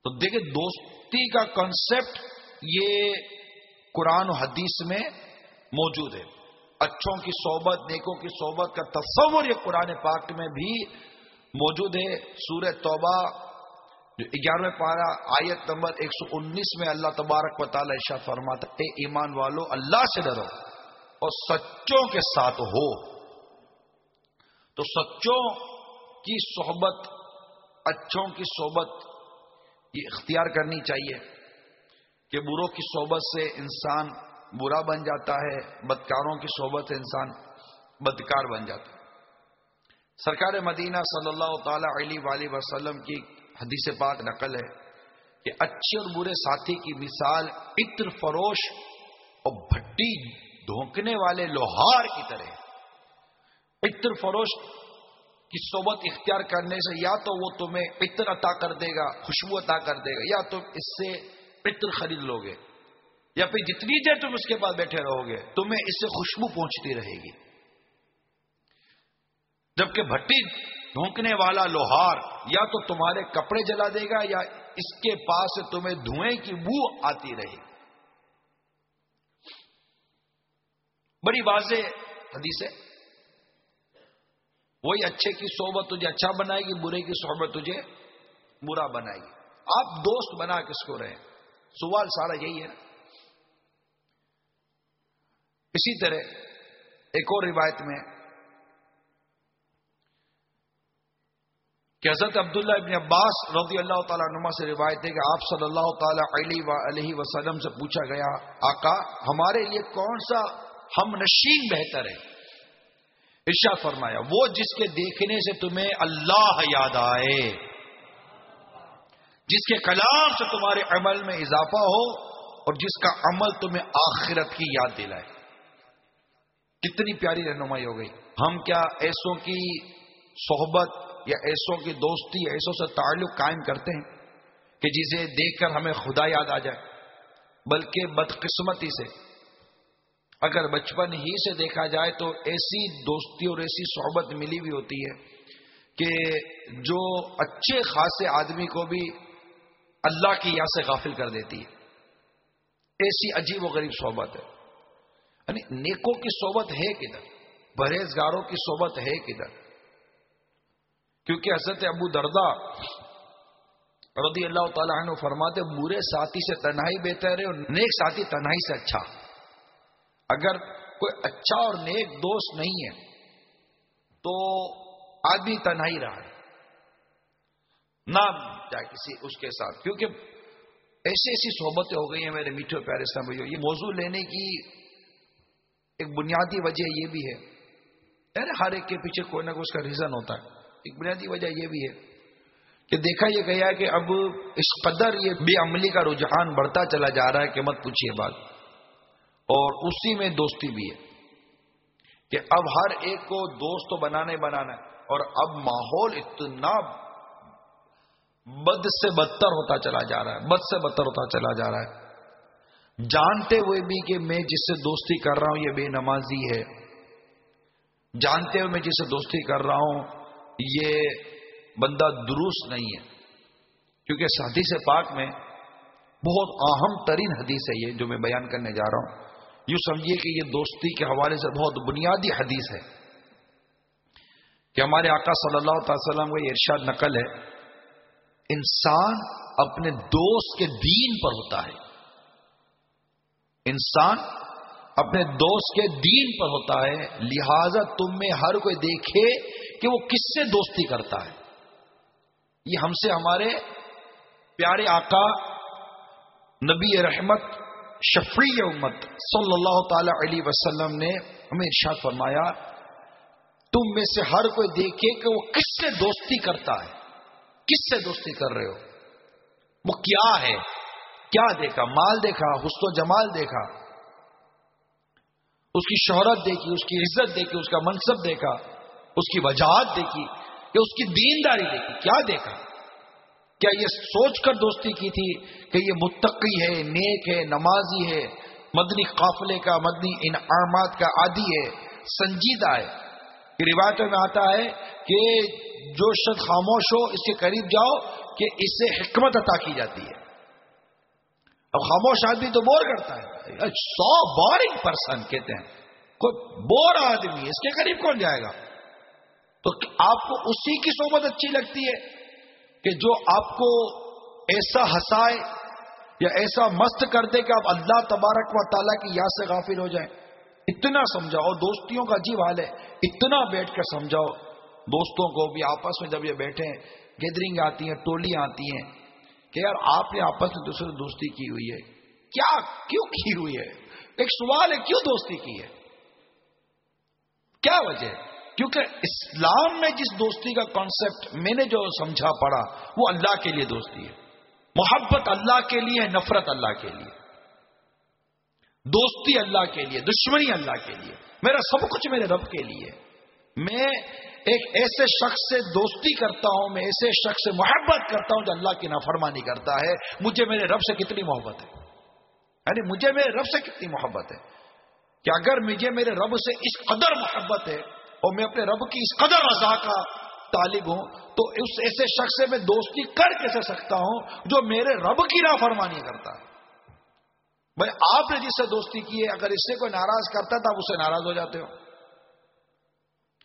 Speaker 5: تو دیکھیں دوستی کا کنسپٹ یہ قرآن و حدیث میں موجود ہے. اچھوں کی صحبت، نیکوں کی صحبت کا تصور یہ قرآن پاک میں بھی موجود ہے. سورہ توبہ جو 11ویں پارہ آیت نمبر 119 میں اللہ تبارک و تعالی ارشاد فرماتا ہے، اے ایمان والو اللہ سے ڈرو اور سچوں کے ساتھ ہو. تو سچوں کی صحبت، اچھوں کی صحبت یہ اختیار کرنی چاہیے کہ بروں کی صحبت سے انسان برا بن جاتا ہے، بدکاروں کی صحبت سے انسان بدکار بن جاتا ہے. سرکار مدینہ صلی اللہ تعالی علیہ وآلہ وسلم کی حدیث پاک نقل ہے کہ اچھے اور برے ساتھی کی مثال عطر فروش اور بھٹی دھونکنے والے لوہار کی طرح ہے. عطر فروش کی صحبت اختیار کرنے سے یا تو وہ تمہیں عطر عطا کر دے گا، خوشبو عطا کر دے گا، یا تم اس سے عطر خرید لو گے، یا پھر جتنی دیر تم اس کے پاس بیٹھے رہو گے تمہیں اس سے خوشبو پہنچتی رہے گی. جبکہ بھٹی دھونکنے والا لوہار یا تو تمہارے کپڑے جلا دے گا یا اس کے پاس سے تمہیں دھوئیں کی بو آتی رہے گی. بڑی واضح حدیث ہے. وہی اچھے کی صحبت تجھے اچھا بنائے گی، برے کی صحبت تجھے برا بنائے گی. آپ دوست بنا کس کو رہے؟ سوال سارا یہی ہے نا. اسی طرح ایک اور روایت میں کہ حضرت عبداللہ ابن عباس رضی اللہ تعالیٰ عنہما سے روایت ہے کہ آپ صلی اللہ تعالی علیہ وسلم سے پوچھا گیا، آقا ہمارے لیے کون سا ہم نشین بہتر ہے؟ ارشاد فرمایا، وہ جس کے دیکھنے سے تمہیں اللہ یاد آئے، جس کے کلام سے تمہارے عمل میں اضافہ ہو اور جس کا عمل تمہیں آخرت کی یاد دلائے. کتنی پیاری رہنمائی ہو گئی. ہم کیا ایسوں کی صحبت یا ایسوں کی دوستی، ایسوں سے تعلق قائم کرتے ہیں کہ جسے دیکھ کر ہمیں خدا یاد آ جائے، بلکہ بدقسمتی سے اگر بچپن ہی سے دیکھا جائے تو ایسی دوستی اور ایسی صحبت ملی ہوئی ہوتی ہے کہ جو اچھے خاصے آدمی کو بھی اللہ کی یاد سے غافل کر دیتی ہے. ایسی عجیب و غریب صحبت ہے. یعنی نیکوں کی صحبت ہے کدھر، پرہیزگاروں کی صحبت ہے کدھر؟ کیونکہ حضرت ابو درداء رضی اللہ تعالیٰ عنہ فرماتے برے ساتھی سے تنہائی بہتر ہے اور نیک ساتھی تنہائی سے اچھا. اگر کوئی اچھا اور نیک دوست نہیں ہے تو آدمی تنہائی رہا ہے نہ جائے کسی اس کے ساتھ. کیونکہ ایسی صحبتیں ہو گئی ہیں میرے میٹھے پیارے اسلام بھائیو. یہ موضوع لینے کی ایک بنیادی وجہ یہ بھی ہے، یعنی ہر ایک کے پیچھے کوئی نہ کوئی اس کا ریزن ہوتا ہے. ایک بنیادی وجہ یہ بھی ہے کہ دیکھا یہ گیا کہ اب اس قدر یہ بے عملی کا رجحان بڑھتا چلا جا رہا ہے کہ مت پوچھیے بات. اور اسی میں دوستی بھی ہے کہ اب ہر ایک کو دوست تو بنانا ہے، اور اب ماحول اتنا بد سے بدتر ہوتا چلا جا رہا ہے، بد سے بدتر ہوتا چلا جا رہا ہے. جانتے ہوئے بھی کہ میں جس سے دوستی کر رہا ہوں یہ بے نمازی ہے، جانتے ہوئے میں جس سے دوستی کر رہا ہوں یہ بندہ درست نہیں ہے. کیونکہ اس حدیث پاک میں بہت اہم ترین حدیث ہے یہ جو میں بیان کرنے جا رہا ہوں. یوں سمجھیے کہ یہ دوستی کے حوالے سے بہت بنیادی حدیث ہے کہ ہمارے آقا صلی اللہ علیہ وسلم کا یہ ارشاد نقل ہے، انسان اپنے دوست کے دین پر ہوتا ہے. انسان اپنے دوست کے دین پر ہوتا ہے، لہذا تم میں ہر کوئی دیکھے کہ وہ کس سے دوستی کرتا ہے. یہ ہم سے ہمارے پیارے آقا نبی رحمت شفیع امت صلی اللہ تعالی علیہ وسلم نے ہمیں ارشاد فرمایا، تم میں سے ہر کوئی دیکھے کہ وہ کس سے دوستی کرتا ہے. کس سے دوستی کر رہے ہو؟ وہ کیا ہے؟ کیا دیکھا؟ مال دیکھا، حسن و جمال دیکھا، اس کی شہرت دیکھی، اس کی عزت دیکھی، اس کا منصب دیکھا، اس کی وجاہت دیکھی کہ اس کی دینداری دیکھی؟ کیا دیکھا؟ کیا یہ سوچ کر دوستی کی تھی کہ یہ متقی ہے، نیک ہے، نمازی ہے، مدنی قافلے کا، مدنی انعامات کا عادی ہے، سنجیدہ ہے؟ کہ روایتوں میں آتا ہے کہ جو شخص خاموش ہو اس کے قریب جاؤ کہ اس سے حکمت عطا کی جاتی ہے. اب خاموش آدمی تو بور کرتا ہے، 100 بورنگ پرسن کہتے ہیں، کوئی بور آدمی اس کے قریب کون جائے گا؟ تو آپ کو اسی کی صحبت اچھی لگتی ہے کہ جو آپ کو ایسا ہنسائے یا ایسا مست کر دے کہ آپ اللہ تبارک و تعالیٰ کی یاد سے غافل ہو جائیں. اتنا سمجھاؤ. دوستیوں کا عجیب حال ہے، اتنا بیٹھ کر سمجھاؤ دوستوں کو بھی آپس میں. جب یہ بیٹھے گیدرنگ آتی ہیں، ٹولیاں آتی ہیں کہ یار آپ نے آپس میں دوسرے سے دوستی کی ہوئی ہے، کیا کیوں کی ہوئی ہے؟ ایک سوال ہے، کیوں دوستی کی ہے؟ کیا وجہ ہے؟ کیونکہ اسلام میں جس دوستی کا کانسیپٹ میں نے جو سمجھا پڑا وہ اللہ کے لیے دوستی ہے. محبت اللہ کے لیے، نفرت اللہ کے لیے، دوستی اللہ کے لیے، دشمنی اللہ کے لیے، میرا سب کچھ میرے رب کے لیے. میں ایک ایسے شخص سے دوستی کرتا ہوں، میں ایسے شخص سے محبت کرتا ہوں جو اللہ کی نافرمانی کرتا ہے. مجھے میرے رب سے کتنی محبت ہے، یعنی مجھے میرے رب سے کتنی محبت ہے کہ اگر مجھے میرے رب سے اس قدر محبت ہے اور میں اپنے رب کی اس قدر رضا کا طالب ہوں تو اس ایسے شخص سے میں دوستی کر کیسے سکتا ہوں جو میرے رب کی نافرمانی کرتا ہے. بھائی آپ نے جس سے دوستی کی ہے، اگر اس سے کوئی ناراض کرتا تو آپ اس سے ناراض ہو جاتے ہو،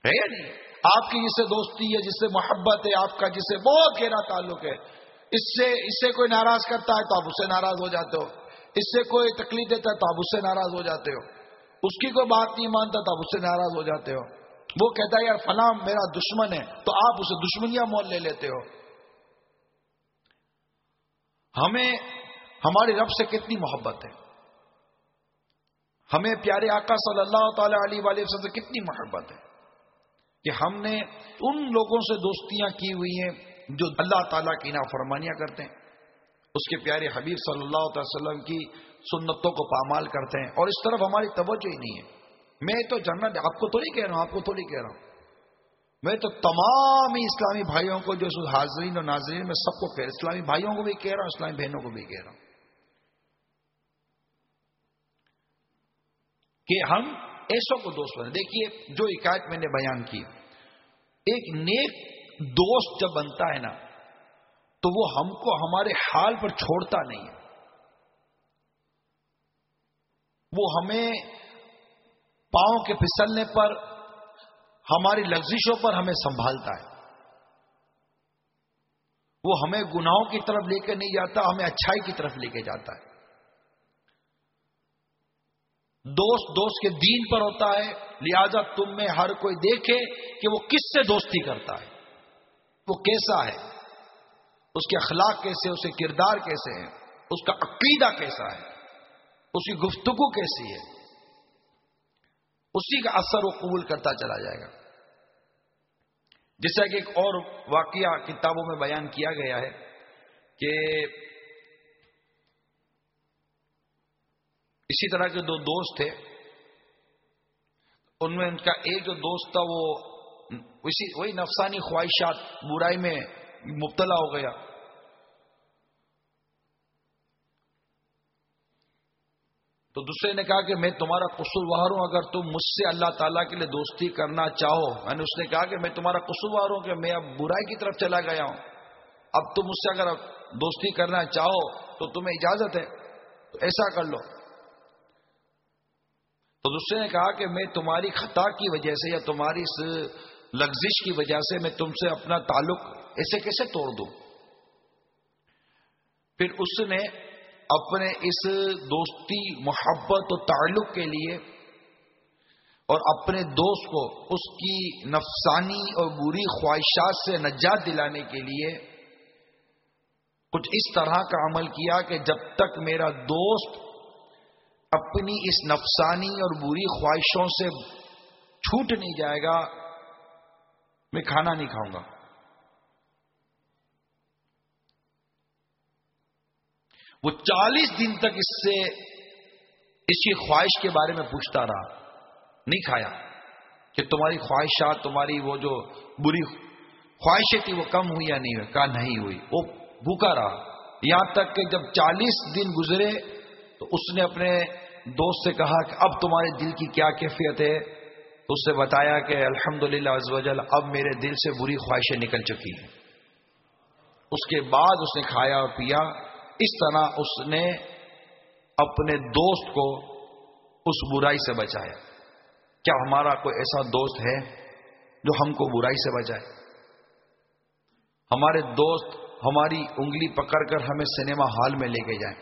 Speaker 5: ہے یا نہیں؟ آپ کی جس سے دوستی ہے، جس سے محبت ہے، آپ کا جس سے بہت گہرا تعلق ہے، اس سے کوئی ناراض کرتا ہے تو آپ اس سے ناراض ہو جاتے ہو، اس سے کوئی تکلیف دیتا ہے تو آپ اس سے ناراض ہو جاتے ہو، اس کی کوئی بات نہیں مانتا تو آپ اس سے ناراض ہو جاتے ہو. وہ کہتا ہے یار فلاں میرا دشمن ہے تو آپ اسے دشمنیاں مول لے لیتے ہو. ہمیں ہمارے رب سے کتنی محبت ہے، ہمیں پیارے آقا صلی اللہ تعالی علیہ وآلہ وسلم سے کتنی محبت ہے کہ ہم نے ان لوگوں سے دوستیاں کی ہوئی ہیں جو اللہ تعالیٰ کی نافرمانیاں کرتے ہیں، اس کے پیارے حبیب صلی اللہ علیہ وسلم کی سنتوں کو پامال کرتے ہیں، اور اس طرف ہماری توجہ ہی نہیں ہے. میں تو جنت آپ کو تھوڑی کہہ رہا ہوں، آپ کو تھوڑی کہہ رہا ہوں، میں تو تمام ہی اسلامی بھائیوں کو جو حاضرین اور ناظرین میں سب کو کہہ رہا ہوں، اسلامی بھائیوں کو بھی کہہ رہا ہوں، اسلامی بہنوں کو بھی کہہ رہا ہوں کہ ہم ایسوں کو دوست بنے. دیکھیے جو حکایت میں نے بیان کی، ایک نیک دوست جب بنتا ہے نا تو وہ ہم کو ہمارے حال پر چھوڑتا نہیں ہے، وہ ہمیں پاؤں کے پھسلنے پر، ہماری لغزشوں پر ہمیں سنبھالتا ہے، وہ ہمیں گناہوں کی طرف لے کے نہیں جاتا، ہمیں اچھائی کی طرف لے کے جاتا ہے. دوست دوست کے دین پر ہوتا ہے، لہذا تم میں ہر کوئی دیکھے کہ وہ کس سے دوستی کرتا ہے، وہ کیسا ہے، اس کے اخلاق کیسے، اس کے کردار کیسے ہیں، اس کا عقیدہ کیسا ہے، اس کی گفتگو کیسی ہے، اسی کا اثر وہ قبول کرتا چلا جائے گا. جیسا کہ ایک اور واقعہ کتابوں میں بیان کیا گیا ہے کہ اسی طرح کے دو دوست تھے، ان میں ان کا ایک جو دوست تھا وہ وہی نفسانی خواہشات، برائی میں مبتلا ہو گیا. تو دوسرے نے کہا کہ میں تمہارا قصوروار ہوں، اگر تم مجھ سے اللہ تعالیٰ کے لیے دوستی کرنا چاہو. یعنی اس نے کہا کہ میں تمہارا قصوروار ہوں کہ میں اب برائی کی طرف چلا گیا ہوں، اب تم مجھ سے اگر دوستی کرنا چاہو تو تمہیں اجازت ہے، تو ایسا کر لو. تو دوسرے نے کہا کہ میں تمہاری خطا کی وجہ سے یا تمہاری اس لغزش کی وجہ سے میں تم سے اپنا تعلق ایسے کیسے توڑ دوں. پھر اس نے اپنے اس دوستی، محبت و تعلق کے لیے اور اپنے دوست کو اس کی نفسانی اور بری خواہشات سے نجات دلانے کے لیے کچھ اس طرح کا عمل کیا کہ جب تک میرا دوست اپنی اس نفسانی اور بری خواہشوں سے چھوٹ نہیں جائے گا، میں کھانا نہیں کھاؤں گا. وہ 40 دن تک اس سے اس کی خواہش کے بارے میں پوچھتا رہا، نہیں کھایا کہ تمہاری خواہشات، تمہاری وہ جو بری خواہشیں تھی وہ کم ہوئی یا نہیں ہوئی. کہا نہیں ہوئی. وہ بھوکا رہا یہاں تک کہ جب 40 دن گزرے تو اس نے اپنے دوست سے کہا کہ اب تمہارے دل کی کیا کیفیت ہے. تو اس نے بتایا کہ الحمدللہ عز و جل اب میرے دل سے بری خواہشیں نکل چکی ہیں. اس کے بعد اس نے کھایا اور پیا. اس طرح اس نے اپنے دوست کو اس برائی سے بچایا. کیا ہمارا کوئی ایسا دوست ہے جو ہم کو برائی سے بچائے؟ ہمارے دوست ہماری انگلی پکڑ کر ہمیں سنیما ہال میں لے کے جائیں.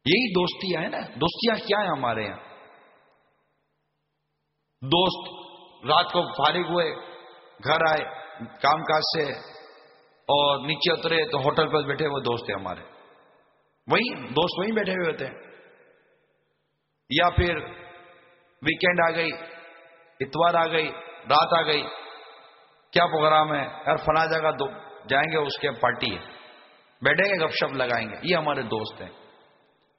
Speaker 5: یہی دوستیاں ہیں نا. دوستیاں کیا ہیں ہمارے یہاں؟ دوست رات کو فارغ ہوئے، گھر آئے کام کاج سے اور نیچے اترے تو ہوٹل پر بیٹھے ہوئے دوست ہیں ہمارے. وہی دوست وہیں بیٹھے ہوئے ہوتے ہیں. یا پھر ویکینڈ آ گئی، اتوار آ گئی، رات آ گئی، کیا پروگرام ہے یار، فلاں جگہ جائیں گے، اس کے پارٹی ہے، بیٹھیں گے، گپ شپ لگائیں گے. یہ ہمارے دوست ہیں.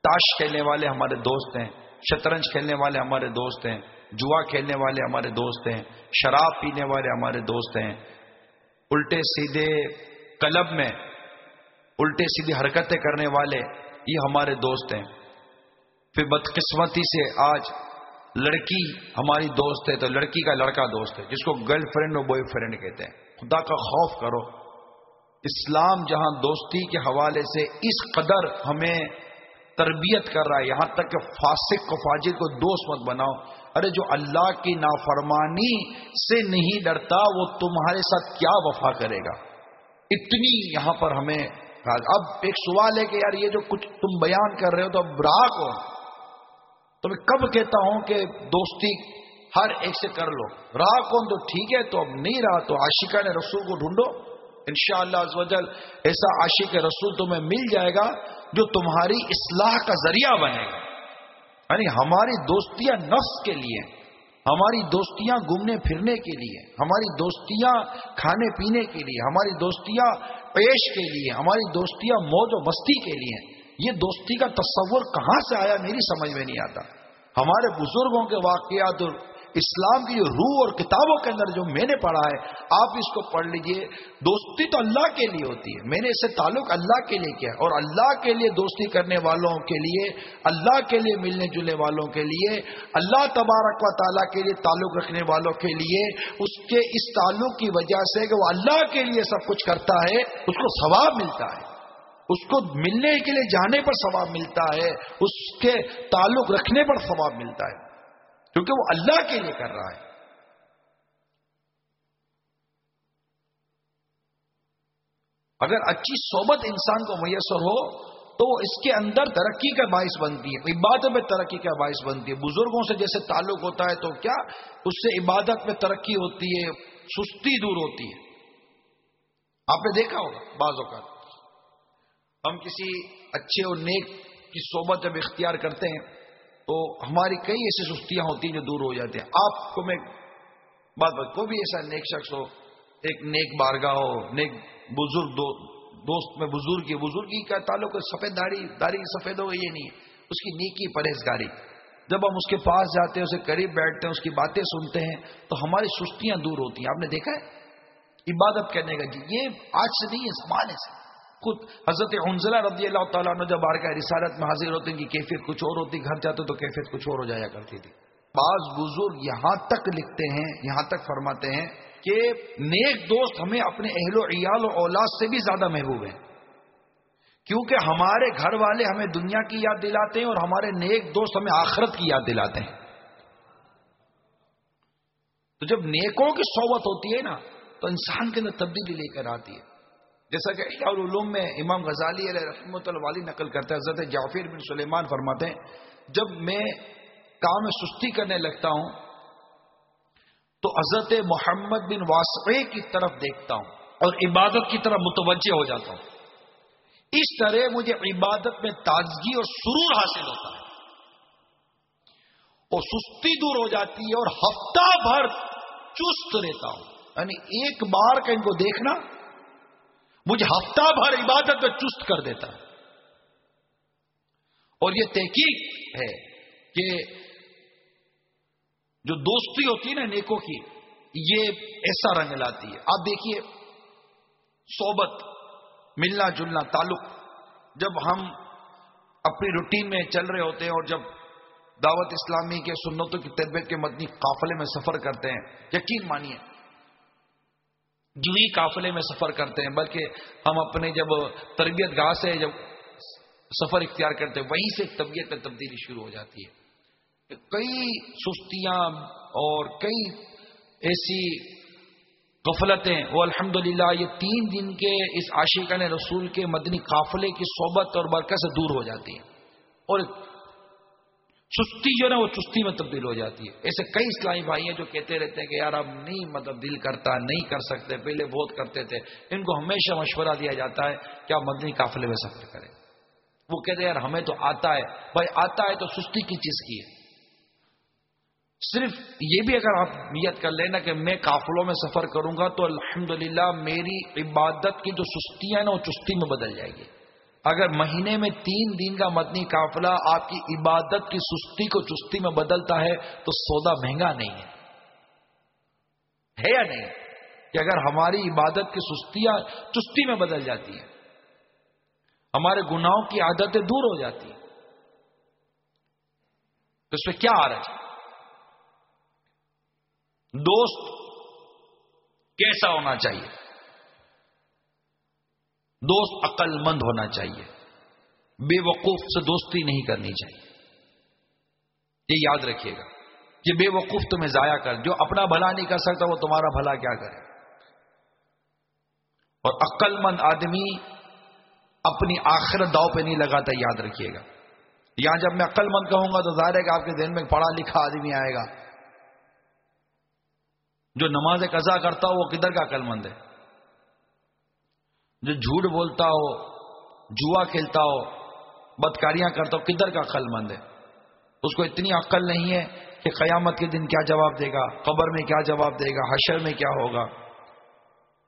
Speaker 5: تاش کھیلنے والے ہمارے دوست ہیں، شطرنج کھیلنے والے ہمارے دوست ہیں، جوا کھیلنے والے ہمارے دوست ہیں، شراب پینے والے ہمارے دوست ہیں، الٹے سیدھے کلب میں الٹے سیدھی حرکتیں کرنے والے یہ ہمارے دوست ہیں. پھر بدقسمتی سے آج لڑکی ہماری دوست ہے تو لڑکی کا لڑکا دوست ہے، جس کو گرل فرینڈ اور بوائے فرینڈ کہتے ہیں. خدا کا خوف کرو. اسلام جہاں دوستی کے حوالے سے اس قدر ہمیں تربیت کر رہا ہے، یہاں تک کہ فاسق کو فاجر کو دوست مت بناؤ. ارے جو اللہ کی نافرمانی سے نہیں ڈرتا وہ تمہارے ساتھ کیا وفا کرے گا. اتنی یہاں پر ہمیں. اب ایک سوال ہے کہ یار یہ جو کچھ تم بیان کر رہے ہو تو اب رہا کون؟ تو میں کب کہتا ہوں کہ دوستی ہر ایک سے کر لو. رہا کون؟ تو ٹھیک ہے، تو اب نہیں رہا تو عاشقان رسول کو ڈھونڈو. انشاءاللہ عز و جل ایسا عاشق رسول تمہیں مل جائے گا جو تمہاری اصلاح کا ذریعہ بنے گا. یعنی ہماری دوستیاں نفس کے لیے، ہماری دوستیاں گھومنے پھرنے کے لیے، ہماری دوستیاں کھانے پینے کے لیے، ہماری دوستیاں پیش کے لیے، ہماری دوستیاں موج و مستی کے لیے. یہ دوستی کا تصور کہاں سے آیا میری سمجھ میں نہیں آتا. ہمارے بزرگوں کے واقعات اور اسلام کی جو روح اور کتابوں کے اندر جو میں نے پڑھا ہے آپ اس کو پڑھ لیجئے. دوستی تو اللہ کے لیے ہوتی ہے. میں نے اس سے تعلق اللہ کے لیے کیا, اور اللہ کے لیے دوستی کرنے والوں کے لیے, اللہ کے لیے ملنے جلنے والوں کے لیے, اللہ تبارک و تعالیٰ کے لیے تعلق رکھنے والوں کے لیے, اس کے اس تعلق کی وجہ سے کہ وہ اللہ کے لیے سب کچھ کرتا ہے, اس کو ثواب ملتا ہے. اس کو ملنے کے لیے جانے پر ثواب ملتا ہے, اس کے تعلق رکھنے پر ثواب ملتا ہے, کیونکہ وہ اللہ کے لیے کر رہا ہے. اگر اچھی صحبت انسان کو میسر ہو تو وہ اس کے اندر ترقی کا باعث بنتی ہے, عبادت میں ترقی کا باعث بنتی ہے. بزرگوں سے جیسے تعلق ہوتا ہے تو کیا اس سے عبادت میں ترقی ہوتی ہے, سستی دور ہوتی ہے. آپ نے دیکھا ہوگا بعض اوقات ہم کسی اچھے اور نیک کی صحبت جب اختیار کرتے ہیں تو ہماری کئی ایسی سستیاں ہوتی ہیں جو دور ہو جاتی ہیں. آپ کو میں بات کوئی بھی ایسا نیک شخص ہو, ایک نیک بارگاہ ہو, نیک بزرگ دوست میں بزرگی کا تعلق سفید داڑھی سفید ہو, یہ نہیں ہے, اس کی نیکی پرہیزگاری. جب ہم اس کے پاس جاتے ہیں, اسے قریب بیٹھتے ہیں, اس کی باتیں سنتے ہیں تو ہماری سستیاں دور ہوتی ہیں. آپ نے دیکھا ہے عبادت کرنے کا, یہ آج سے نہیں ہے, زمانے سے. خود حضرت حنظلہ رضی اللہ تعالیٰ عنہ جب بارگاہ رسالت میں حاضر ہوتے ہیں کی کیفیت کچھ اور ہوتی, گھر جاتے تو کیفیت کچھ اور ہو جایا کرتی تھی. بعض بزرگ یہاں تک لکھتے ہیں, یہاں تک فرماتے ہیں کہ نیک دوست ہمیں اپنے اہل و عیال و اولاد سے بھی زیادہ محبوب ہیں, کیونکہ ہمارے گھر والے ہمیں دنیا کی یاد دلاتے ہیں اور ہمارے نیک دوست ہمیں آخرت کی یاد دلاتے ہیں. تو جب نیکوں کی صحبت ہوتی ہے نا تو انسان کے اندر تبدیلی لے کر آتی ہے. جیسا کہ احیاء العلوم میں امام غزالی علیہ رحمۃ اللہ علیہ نقل کرتے ہیں, حضرت جعفر بن سلیمان فرماتے ہیں جب میں کام میں سستی کرنے لگتا ہوں تو حضرت محمد بن واسقع کی طرف دیکھتا ہوں اور عبادت کی طرف متوجہ ہو جاتا ہوں. اس طرح مجھے عبادت میں تازگی اور سرور حاصل ہوتا ہے اور سستی دور ہو جاتی ہے اور ہفتہ بھر چست رہتا ہوں. یعنی ایک بار کا ان کو دیکھنا مجھے ہفتہ بھر عبادت میں چست کر دیتا ہے. اور یہ تحقیق ہے کہ جو دوستی ہوتی ہے نا نیکوں کی, یہ ایسا رنگ لاتی ہے. آپ دیکھیے صحبت, ملنا جلنا, تعلق, جب ہم اپنی روٹین میں چل رہے ہوتے ہیں اور جب دعوت اسلامی کے سنتوں کی تربیت کے مدنی قافلے میں سفر کرتے ہیں, یقین مانیے جو ہی قافلے میں سفر کرتے ہیں, بلکہ ہم اپنے جب تربیت گاہ سے جب سفر اختیار کرتے ہیں وہیں سے طبیعت میں تبدیلی شروع ہو جاتی ہے. کئی سستیاں اور کئی ایسی غفلتیں وہ الحمدللہ یہ 3 دن کے اس عاشقان رسول کے مدنی قافلے کی صحبت اور برکت سے دور ہو جاتی ہیں, اور سستی جو ہے نا وہ چستی میں تبدیل ہو جاتی ہے. ایسے کئی اسلامی بھائی ہیں جو کہتے رہتے ہیں کہ یار اب نہیں دل کرتا, نہیں کر سکتے, پہلے بہت کرتے تھے. ان کو ہمیشہ مشورہ دیا جاتا ہے کہ آپ مدنی قافلے میں سفر کریں. وہ کہتے ہیں یار ہمیں تو آتا ہے. بھائی آتا ہے تو سستی کی چیز کی ہے. صرف یہ بھی اگر آپ نیت کر لینا کہ میں قافلوں میں سفر کروں گا تو الحمدللہ میری عبادت کی جو سستیاں ہیں نا وہ چستی میں بدل جائے گی. اگر مہینے میں 3 دن کا مدنی قافلہ آپ کی عبادت کی سستی کو چستی میں بدلتا ہے تو سودا مہنگا نہیں ہے یا نہیں؟ کہ اگر ہماری عبادت کی سستیاں چستی میں بدل جاتی ہیں, ہمارے گناہوں کی عادتیں دور ہو جاتی ہیں, تو اس پہ کیا آ رہا ہے؟ دوست کیسا ہونا چاہیے؟ دوست عقل مند ہونا چاہیے, بے وقوف سے دوستی نہیں کرنی چاہیے. یہ یاد رکھیے گا, یہ بے وقوف تمہیں ضائع کر, جو اپنا بھلا نہیں کر سکتا وہ تمہارا بھلا کیا کرے. اور عقل مند آدمی اپنی آخرت داؤ پہ نہیں لگاتا, یاد رکھیے گا. یہاں جب میں عقل مند کہوں گا تو ظاہر ہے کہ آپ کے ذہن میں پڑھا لکھا آدمی آئے گا. جو نماز قضا کرتا ہو وہ کدھر کا عقل مند ہے؟ جو جھوٹ بولتا ہو, جوا کھیلتا ہو, بدکاریاں کرتا ہو, کدھر کا عقل مند ہے؟ اس کو اتنی عقل نہیں ہے کہ قیامت کے دن کیا جواب دے گا, قبر میں کیا جواب دے گا, حشر میں کیا ہوگا.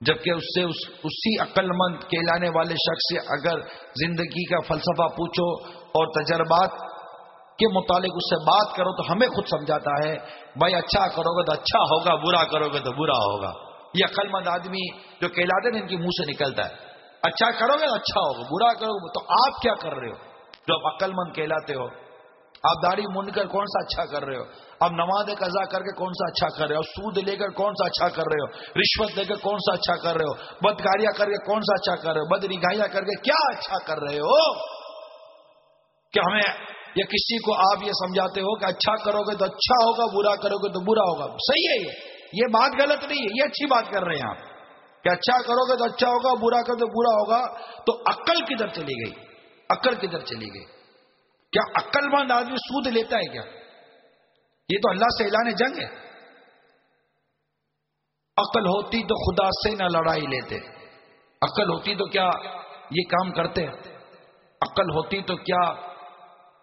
Speaker 5: جبکہ اس سے اسی عقل مند کہلانے والے شخص سے اگر زندگی کا فلسفہ پوچھو اور تجربات کے متعلق اس سے بات کرو تو ہمیں خود سمجھاتا ہے بھائی اچھا کرو گے تو اچھا ہوگا، برا کرو گے تو برا ہوگا. یہ عقل مند آدمی جو کہلاتے ہیں ان کے منہ سے نکلتا ہے. اچھا کرو گے تو اچھا ہوگا، برا کرو گے تو آپ کیا کر رہے ہو جو آپ عقل مند کہلاتے ہو؟ آپ داڑھی مونڈ کر کون سا اچھا کر رہے ہو؟ آپ نماز قضا کر کے کون سا اچھا کر رہے ہو؟ سود لے کر کون سا اچھا کر رہے ہو؟ رشوت لے کر کون سا اچھا کر رہے ہو؟ بدکاریاں کر کے کون سا اچھا کر رہے ہو؟ بدنگاہیاں کر کے کیا اچھا کر رہے ہو؟ کہ ہمیں یا کسی کو آپ یہ سمجھاتے ہو کہ اچھا کرو گے تو اچھا ہوگا، برا کرو گے تو برا ہوگا. صحیح ہے، یہ بات غلط نہیں ہے، یہ اچھی بات کر رہے ہیں آپ کہ اچھا کرو گے تو اچھا ہوگا، برا کرو تو برا ہوگا. تو عقل کدھر چلی گئی؟ عقل کدھر چلی گئی؟ کیا عقل مند آدمی سود لیتا ہے کیا؟ یہ تو اللہ سے اعلان جنگ ہے. عقل ہوتی تو خدا سے نہ لڑائی لیتے، عقل ہوتی تو کیا یہ کام کرتے؟ عقل ہوتی تو کیا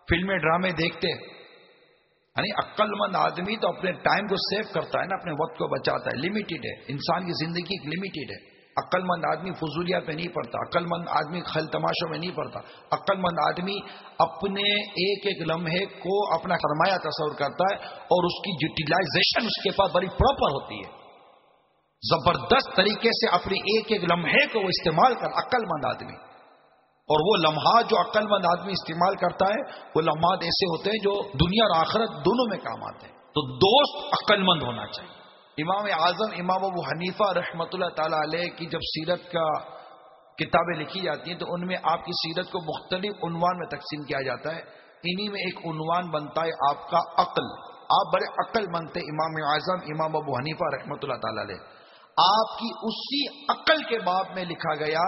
Speaker 5: فلمیں ڈرامے دیکھتے؟ یعنی عقل مند آدمی تو اپنے ٹائم کو سیو کرتا ہے نا، اپنے وقت کو بچاتا ہے. لمیٹڈ ہے انسان کی زندگی، لمیٹڈ ہے. عقل مند آدمی فضولیات میں نہیں پڑتا، عقل مند آدمی خل تماشوں میں نہیں پڑتا. عقل مند آدمی اپنے ایک ایک لمحے کو اپنا سرمایہ تصور کرتا ہے اور اس کی یوٹیلائزیشن اس کے پاس بڑی پراپر ہوتی ہے. زبردست طریقے سے اپنے ایک ایک لمحے کو وہ استعمال کر عقل مند آدمی. اور وہ لمحات جو عقل مند آدمی استعمال کرتا ہے وہ لمحات ایسے ہوتے ہیں جو دنیا اور آخرت دونوں میں کام آتے ہیں. تو دوست عقل مند ہونا چاہیے. امام اعظم امام ابو حنیفہ رحمۃ اللہ تعالی علیہ کی جب سیرت کا کتابیں لکھی جاتی ہیں تو ان میں آپ کی سیرت کو مختلف عنوان میں تقسیم کیا جاتا ہے. انہی میں ایک عنوان بنتا ہے آپ کا عقل. آپ بڑے عقل مند تھے امام اعظم امام ابو حنیفہ رحمۃ اللہ تعالی علیہ. آپ کی اسی عقل کے باب میں لکھا گیا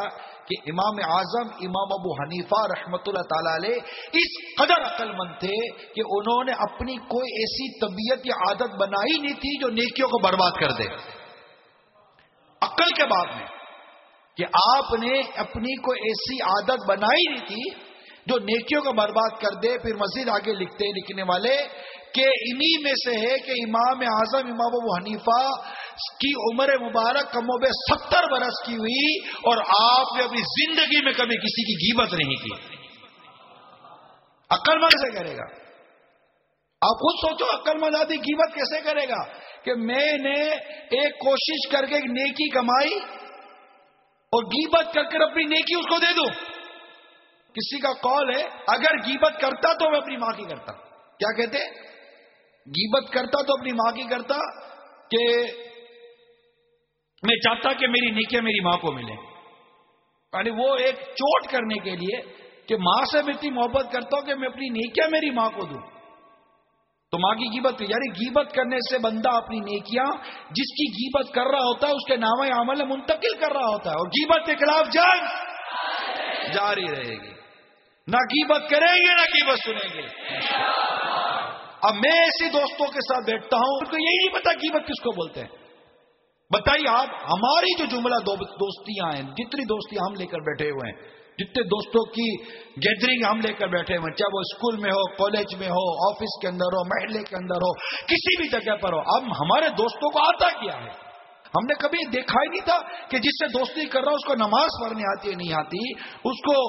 Speaker 5: کہ امام اعظم امام ابو حنیفہ رحمۃ اللہ تعالی علیہ اس قدر عقل مند تھے کہ انہوں نے اپنی کوئی ایسی طبیعت یا عادت بنائی نہیں تھی جو نیکیوں کو برباد کر دے. عقل کے باب میں کہ آپ نے اپنی کوئی ایسی عادت بنائی نہیں تھی جو نیکیوں کو برباد کر دے. پھر مزید آگے لکھنے والے کہ انہی میں سے ہے کہ امام اعظم امام ابو حنیفہ کی عمر مبارک کم و بیش 70 برس کی ہوئی اور آپ نے اپنی زندگی میں کبھی کسی کی غیبت نہیں کی. عقل مند سے کرے گا؟ آپ خود سوچو عقل مند آدمی غیبت کیسے کرے گا؟ کہ میں نے ایک کوشش کر کے ایک نیکی کمائی اور غیبت کر کر اپنی نیکی اس کو دے دوں. کسی کا قول ہے اگر غیبت کرتا تو میں اپنی ماں کی کرتا. کیا کہتے؟ غیبت کرتا تو اپنی ماں کی کرتا کہ میں چاہتا کہ میری نیکیاں میری ماں کو ملے. یعنی وہ ایک چوٹ کرنے کے لیے کہ ماں سے میں اتنی محبت کرتا ہوں کہ میں اپنی نیکیاں میری ماں کو دوں تو ماں کی غیبت. یعنی غیبت کرنے سے بندہ اپنی نیکیاں جس کی غیبت کر رہا ہوتا ہے اس کے نامہ عمل میں منتقل کر رہا ہوتا ہے. اور غیبت کے خلاف جنگ جاری رہے گی. نہ غیبت کریں گے نہ غیبت سنیں گے. اب میں ایسے دوستوں کے ساتھ بیٹھتا ہوں ان کو یہی نہیں پتا غیبت کس کو بولتے ہیں. بتائیے آپ ہماری جو جملہ دوستیاں ہیں، جتنی دوستیاں ہم لے کر بیٹھے ہوئے ہیں، جتنے دوستوں کی گیدرنگ ہم لے کر بیٹھے ہوئے ہیں، چاہے وہ اسکول میں ہو، کالج میں ہو، آفس کے اندر ہو، محلے کے اندر ہو، کسی بھی جگہ پر ہو، اب ہمارے دوستوں کو آتا کیا ہے؟ ہم نے کبھی دیکھا ہی نہیں تھا کہ جس سے دوستی کر رہا اس کو نماز پڑھنے آتی ہے نہیں آتی، اس کو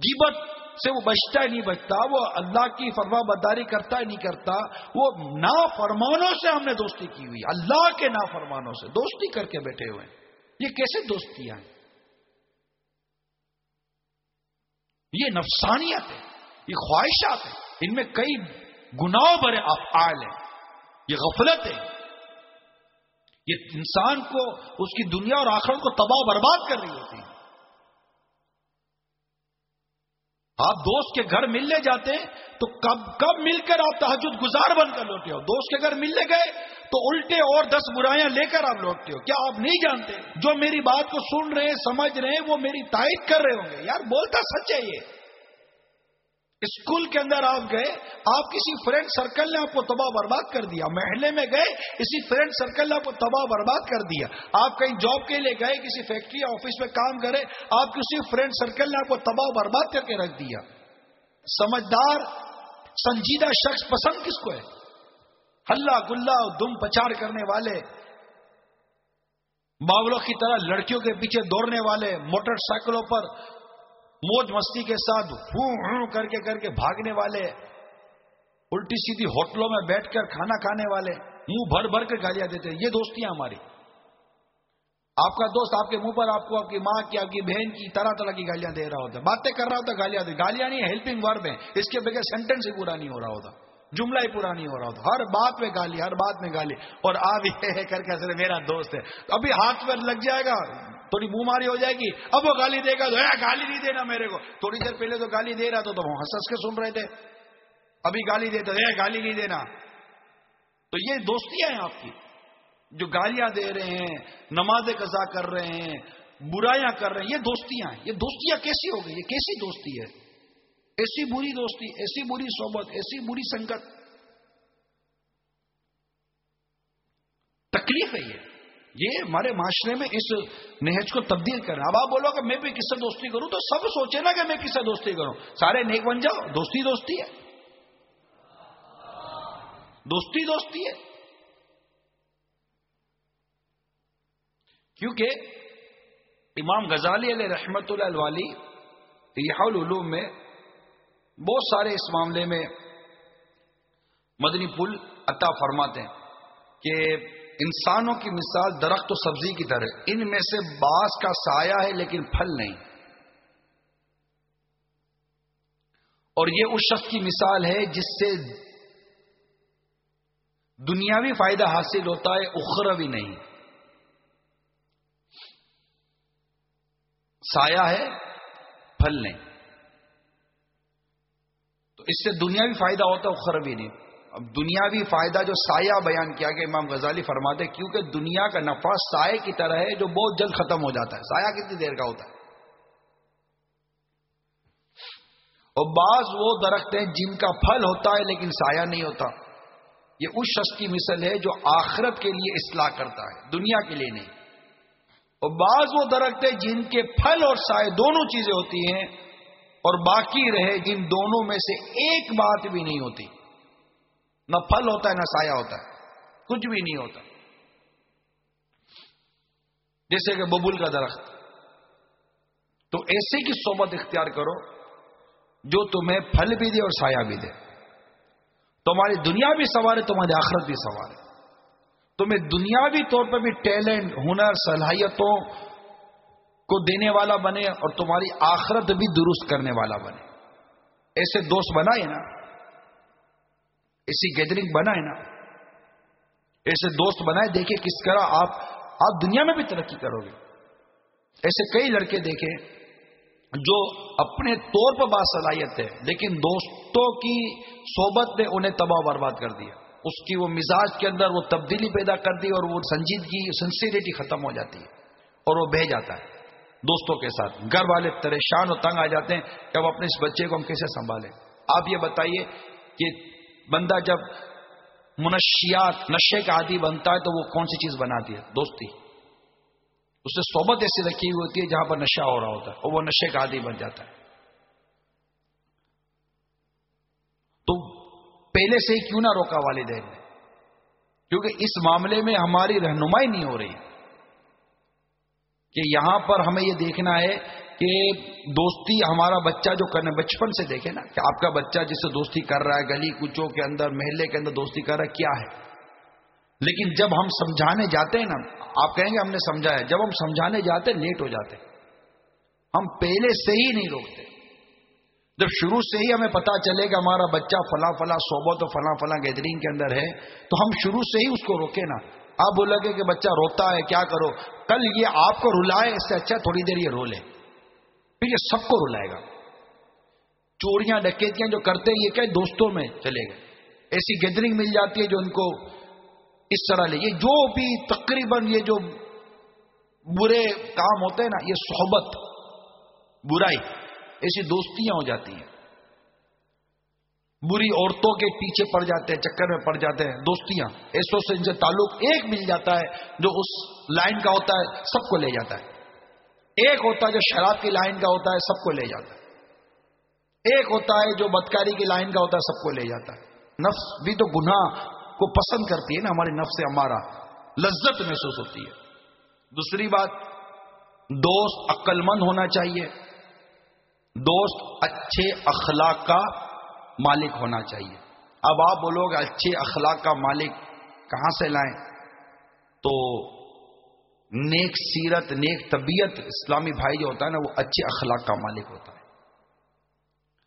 Speaker 5: غیبت سے وہ بچتا ہے نہیں بچتا، وہ اللہ کی فرما برداری کرتا ہے نہیں کرتا. وہ نافرمانوں سے ہم نے دوستی کی ہوئی، اللہ کے نافرمانوں سے دوستی کر کے بیٹھے ہوئے ہیں. یہ کیسے دوستیاں ہیں؟ یہ نفسانیت ہے، یہ خواہشات ہیں، ان میں کئی گناہ بھرے افعال ہیں، یہ غفلت ہے، یہ انسان کو اس کی دنیا اور آخرت کو تباہ برباد کر رہی ہوتی ہے. آپ دوست کے گھر ملنے جاتے ہیں تو کب مل کر آپ تہجد گزار بن کر لوٹے ہو؟ دوست کے گھر ملنے گئے تو الٹے اور 10 برائیاں لے کر آپ لوٹتے ہو. کیا آپ نہیں جانتے جو میری بات کو سن رہے ہیں سمجھ رہے ہیں وہ میری تائید کر رہے ہوں گے؟ یار بولتا سچ ہے. یہ اسکول کے اندر آپ گئے، آپ کسی فرینڈ سرکل نے آپ کو تباہ برباد کر دیا. محلے میں گئے، کسی فرینڈ سرکل نے آپ کو تباہ برباد کر دیا. آپ کہیں جاب کے لیے گئے، کسی فیکٹری یا آفس میں کام کرے، آپ کسی فرینڈ سرکل نے آپ کو تباہ برباد کر کے رکھ دیا. سمجھدار سنجیدہ شخص پسند کس کو ہے؟ ہلا گلا دم پچار کرنے والے، باولوں کی طرح لڑکیوں کے پیچھے دوڑنے والے، موٹر سائیکلوں پر موج مستی کے ساتھ ہوں کر کے بھاگنے والے، الٹی سیدھی ہوٹلوں میں بیٹھ کر کھانا کھانے والے منہ بھر بھر کر گالیاں دیتے ہیں. یہ دوستیاں ہماری. آپ کا دوست آپ کے منہ پر آپ کو آپ کی ماں کی آپ کی بہن کی طرح طرح کی گالیاں دے رہا ہوتا ہے, باتیں کر رہا ہوتا, گالیاں دے. گالیاں نہیں, ہیلپنگ ورب ہیں. اس کے بغیر سینٹینس ہی پورا نہیں ہو رہا ہوتا, جملہ ہی پورا نہیں ہو رہا ہوتا. ہر بات میں گالی, ہر بات میں گالی. اور آپ یہ کر کے اصل میرا دوست ہے, ابھی ہاتھ پر لگ جائے گا, تھوڑی منہ ماری ہو جائے گی, اب وہ گالی دے گا تو گالی نہیں دینا میرے کو. تھوڑی دیر پہلے تو گالی دے رہا تو ہم ہنس کے سن رہے تھے, ابھی گالی دیتے گالی نہیں دینا. تو یہ دوستیاں ہیں آپ کی, جو گالیاں دے رہے ہیں, نماز قضا کر رہے ہیں, برائیاں کر رہے ہیں, یہ دوستیاں ہیں. یہ دوستیاں کیسی ہو گئی؟ یہ کیسی دوستی ہے؟ ایسی بری دوستی, ایسی بری صحبت, ایسی بری سنگت. تکلیف ہے یہ ہمارے معاشرے میں اس نہج کو تبدیل کرنا. اب آپ بولو کہ میں بھی کس سے دوستی کروں, تو سب سوچے نا کہ میں کس سے دوستی کروں. سارے نیک بن جاؤ, دوستی دوستی ہے, دوستی دوستی ہے. کیونکہ امام غزالی علیہ رحمت اللہ الوالی احیاء العلوم میں بہت سارے اس معاملے میں مدنی پھول عطا فرماتے ہیں کہ انسانوں کی مثال درخت و سبزی کی طرح, ان میں سے بعض کا سایہ ہے لیکن پھل نہیں. اور یہ اس شخص کی مثال ہے جس سے دنیاوی فائدہ حاصل ہوتا ہے, اخروی نہیں. سایہ ہے, پھل نہیں. تو اس سے دنیاوی فائدہ ہوتا ہے, اخروی نہیں. اب دنیاوی فائدہ جو سایہ بیان کیا کہ امام غزالی فرماتے ہیں کیونکہ دنیا کا نفع سائے کی طرح ہے جو بہت جلد ختم ہو جاتا ہے. سایہ کتنی دیر کا ہوتا ہے؟ اور بعض وہ درخت ہیں جن کا پھل ہوتا ہے لیکن سایہ نہیں ہوتا. یہ اس شخص کی مثل ہے جو آخرت کے لیے اصلاح کرتا ہے, دنیا کے لیے نہیں. اور بعض وہ درخت ہیں جن کے پھل اور سائے دونوں چیزیں ہوتی ہیں, اور باقی رہے جن دونوں میں سے ایک بات بھی نہیں ہوتی. نہ پھل ہوتا ہے نہ سایہ ہوتا ہے, کچھ بھی نہیں ہوتا. جیسے کہ ببول کا درخت. تو ایسے کی صحبت اختیار کرو جو تمہیں پھل بھی دے اور سایہ بھی دے. تمہاری دنیا بھی سوارے, تمہاری آخرت بھی سوارے. تمہیں دنیاوی طور پر بھی ٹیلنٹ, ہنر, صلاحیتوں کو دینے والا بنے اور تمہاری آخرت بھی درست کرنے والا بنے. ایسے دوست بنائے نا, ایسی گیدرنگ بنائے نا, ایسے دوست بنائے, دیکھیں کس طرح آپ دنیا میں بھی ترقی کرو گے. ایسے کئی لڑکے دیکھیں جو اپنے طور پر باصلاحیت ہے لیکن دوستوں کی صحبت نے انہیں تباہ برباد کر دیا. اس کی وہ مزاج کے اندر وہ تبدیلی پیدا کر دی اور وہ سنجیدگی, سنسیریٹی ختم ہو جاتی ہے اور وہ بہہ جاتا ہے دوستوں کے ساتھ. گھر والے پریشان اور تنگ آ جاتے ہیں کہ اب اپنے اس بچے کو ہم کیسے سنبھالیں. آپ یہ بتائیے کہ بندہ جب منشیات, نشے کا عادی بنتا ہے تو وہ کون سی چیز بناتی ہے؟ دوستی. اس سے صحبت ایسی رکھی ہوئی ہوتی ہے جہاں پر نشہ ہو رہا ہوتا ہے اور وہ نشے کا عادی بن جاتا ہے. تو پہلے سے ہی کیوں نہ روکا والدین نے؟ کیونکہ اس معاملے میں ہماری رہنمائی نہیں ہو رہی کہ یہاں پر ہمیں یہ دیکھنا ہے کہ دوستی ہمارا بچہ جو کرنا, بچپن سے دیکھے نا کہ آپ کا بچہ جس سے دوستی کر رہا ہے, گلی کوچوں کے اندر, محلے کے اندر دوستی کر رہا ہے, کیا ہے. لیکن جب ہم سمجھانے جاتے ہیں نا, آپ کہیں گے ہم نے سمجھایا, جب ہم سمجھانے جاتے لیٹ ہو جاتے. ہم پہلے سے ہی نہیں روکتے. جب شروع سے ہی ہمیں پتا چلے کہ ہمارا بچہ فلاں فلاں صحبت اور فلاں فلاں گیدرنگ کے اندر ہے تو ہم شروع سے ہی اس کو روکے نا. آپ بولو گے کہ بچہ روتا ہے, کیا کرو, کل یہ آپ کو رلائے اس سے اچھا تھوڑی دیر یہ رو لے, پھر یہ سب کو رلائے گا. چوریاں ڈکیتیاں جو کرتے ہیں یہ کیا دوستوں میں چلے گئے, ایسی گیدرنگ مل جاتی ہے جو ان کو اس طرح لے. یہ جو بھی تقریباً یہ جو برے کام ہوتے ہیں نا, یہ صحبت, برائی, ایسی دوستیاں ہو جاتی ہیں. بری عورتوں کے پیچھے پڑ جاتے ہیں, چکر میں پڑ جاتے ہیں. دوستیاں ایسوں سے ان سے تعلق ایک مل جاتا ہے جو اس لائن کا ہوتا ہے, سب کو لے جاتا ہے. ایک ہوتا ہے جو شراب کی لائن کا ہوتا ہے, سب کو لے جاتا ہے. ایک ہوتا ہے جو بدکاری کی لائن کا ہوتا ہے, سب کو لے جاتا ہے. نفس بھی تو گناہ کو پسند کرتی ہے نا, ہماری نفس سے ہمارا لذت محسوس ہوتی ہے. دوسری بات, دوست عقل مند ہونا چاہیے, دوست اچھے اخلاق کا مالک ہونا چاہیے. اب آپ بولو گے اچھے اخلاق کا مالک کہاں سے لائیں؟ تو نیک سیرت، نیک طبیعت اسلامی بھائی جو ہوتا ہے نا، وہ اچھے اخلاق کا مالک ہوتا ہے.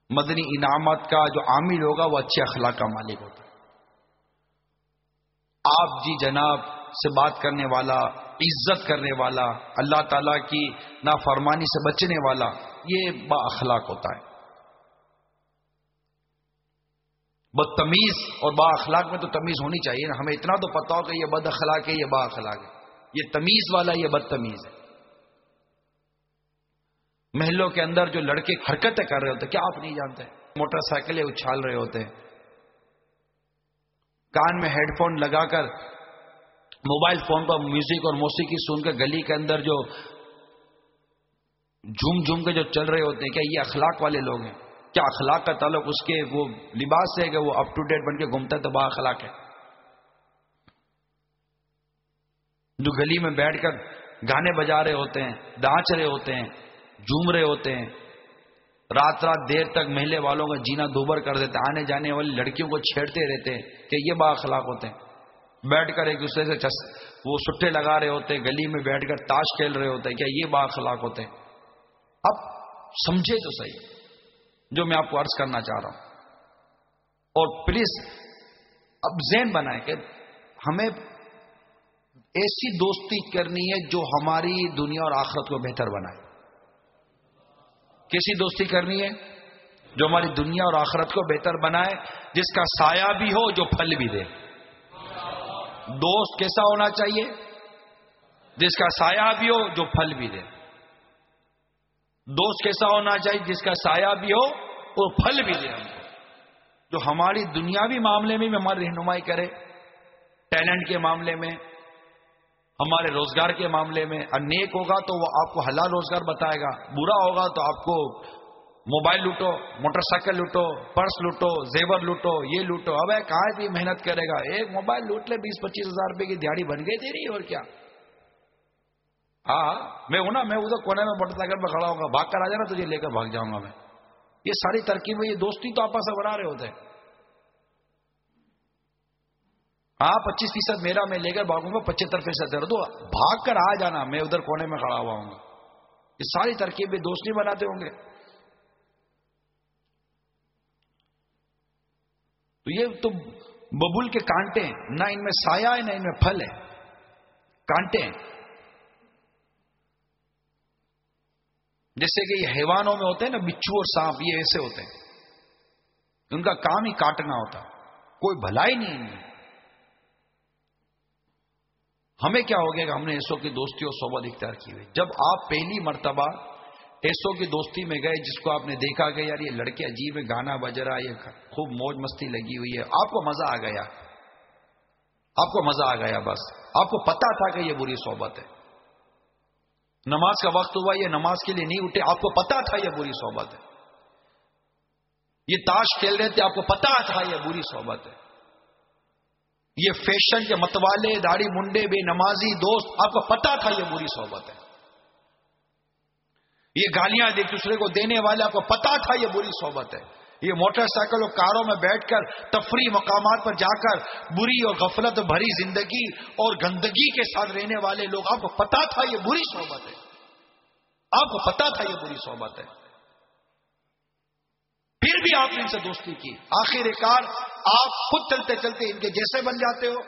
Speaker 5: مدنی انعامات کا جو عامل ہوگا وہ اچھے اخلاق کا مالک ہوتا ہے. آپ جی جناب سے بات کرنے والا، عزت کرنے والا، اللہ تعالیٰ کی نافرمانی سے بچنے والا، یہ با اخلاق ہوتا ہے. بدتمیز اور با اخلاق میں تو تمیز ہونی چاہیے نا. ہمیں اتنا تو پتا ہو کہ یہ بد اخلاق ہے، یہ با اخلاق ہے، یہ تمیز والا، یہ بدتمیز ہے. محلوں کے اندر جو لڑکے حرکتیں کر رہے ہوتے، کیا آپ نہیں جانتے؟ موٹر سائیکلیں اچھال رہے ہوتے ہیں، کان میں ہیڈ فون لگا کر موبائل فون پر میوزک اور موسیقی سن کر گلی کے اندر جو جھوم جھوم کے جو چل رہے ہوتے ہیں، کیا یہ اخلاق والے لوگ ہیں؟ کیا اخلاق کا تعلق اس کے وہ لباس سے ہے کہ وہ اپ ٹو ڈیٹ بن کے گھومتا ہے تو با اخلاق ہے؟ جو گلی میں بیٹھ کر گانے بجا رہے ہوتے ہیں، ناچ رہے ہوتے ہیں، جھوم رہے ہوتے ہیں، رات رات دیر تک محلے والوں کا جینا دوبر کر دیتے ہیں، آنے جانے والی لڑکیوں کو چھیڑتے رہتے ہیں، کہ یہ با اخلاق ہوتے ہیں؟ بیٹھ کر ایک دوسرے سے وہ سٹے لگا رہے ہوتے ہیں، گلی میں بیٹھ کر تاش کھیل رہے ہوتے ہیں، کیا یہ با اخلاق ہوتے ہیں؟ اب سمجھے تو صحیح جو میں آپ کو عرض کرنا چاہ رہا ہوں. اور پلیز اب ذہن بنائیں کہ ہمیں ایسی دوستی کرنی ہے جو ہماری دنیا اور آخرت کو بہتر بنائے. کیسی دوستی کرنی ہے؟ جو ہماری دنیا اور آخرت کو بہتر بنائے، جس کا سایہ بھی ہو، جو پھل بھی دے. دوست کیسا ہونا چاہیے؟ جس کا سایہ بھی ہو، جو پھل بھی دے. دوست کیسا ہونا چاہیے؟ جس کا سایہ بھی ہو اور پھل بھی دے. ہم کو جو ہماری دنیاوی معاملے میں بھی ہماری رہنمائی کرے، ٹیلنٹ کے معاملے میں، ہمارے روزگار کے معاملے میں. نیک ہوگا تو وہ آپ کو حلال روزگار بتائے گا، برا ہوگا تو آپ کو موبائل لوٹو، موٹر سائیکل لوٹو، پرس لوٹو، زیور لوٹو، یہ لوٹو. اب کہاں بھی محنت کرے گا؟ ایک موبائل لوٹ لے، 20-25 ہزار روپے کی دیہڑی بن گئی تیری، اور کیا. ہاں میں ہوں نا، میں ادھر کونے میں موٹر سائیکل پہ کھڑا ہوں گا، بھاگ کر آ جانا، تجھے لے کر بھاگ جاؤں گا میں. یہ ساری ترکیبیں، یہ دوستی تو آپس میں بنا رہے ہوتے ہیں. ہاں 25% میرا، میں لے کر بھاگوں گا، 75% تو بھاگ کر آ جانا، میں ادھر کونے میں کھڑا ہوا ہوں گا. یہ ساری ترکیبیں دوست نہیں بناتے ہوں گے. تو یہ تو ببول کے کانٹے ہیں، نہ ان میں سایہ ہے نہ ان میں پھل ہے، کانٹے ہیں. جیسے کہ یہ حیوانوں میں ہوتے ہیں نا، بچھو اور سانپ، یہ ایسے ہوتے ہیں، ان کا کام ہی کاٹنا ہوتا، کوئی بھلائی نہیں ان میں. ہمیں کیا ہو گیا کہ ہم نے ایسوں کی دوستی اور صحبت اختیار کی ہوئی. جب آپ پہلی مرتبہ ایسوں کی دوستی میں گئے، جس کو آپ نے دیکھا کہ یار یہ لڑکے عجیب ہے، گانا بج رہا ہے، یہ خوب موج مستی لگی ہوئی ہے، آپ کو مزہ آ گیا، آپ کو مزہ آ گیا. بس آپ کو پتا تھا کہ یہ بری صحبت ہے. نماز کا وقت ہوا، یہ نماز کے لیے نہیں اٹھے، آپ کو پتا تھا یہ بری صحبت ہے. یہ تاش کھیل رہے تھے، آپ کو پتا تھا یہ بری صحبت ہے. یہ فیشن کے متوالے، داڑھی منڈے، بے نمازی دوست، آپ کو پتا تھا یہ بری صحبت ہے. یہ گالیاں ایک دوسرے کو دینے والے، آپ کو پتا تھا یہ بری صحبت ہے. یہ موٹر سائیکل اور کاروں میں بیٹھ کر تفریح مقامات پر جا کر بری اور غفلت بھری زندگی اور گندگی کے ساتھ رہنے والے لوگ، آپ کو پتا تھا یہ بری صحبت ہے. آپ کو پتا تھا یہ بری صحبت ہے، پھر بھی آپ نے ان سے دوستی کی. آخر کار آپ خود چلتے چلتے ان کے جیسے بن جاتے ہو.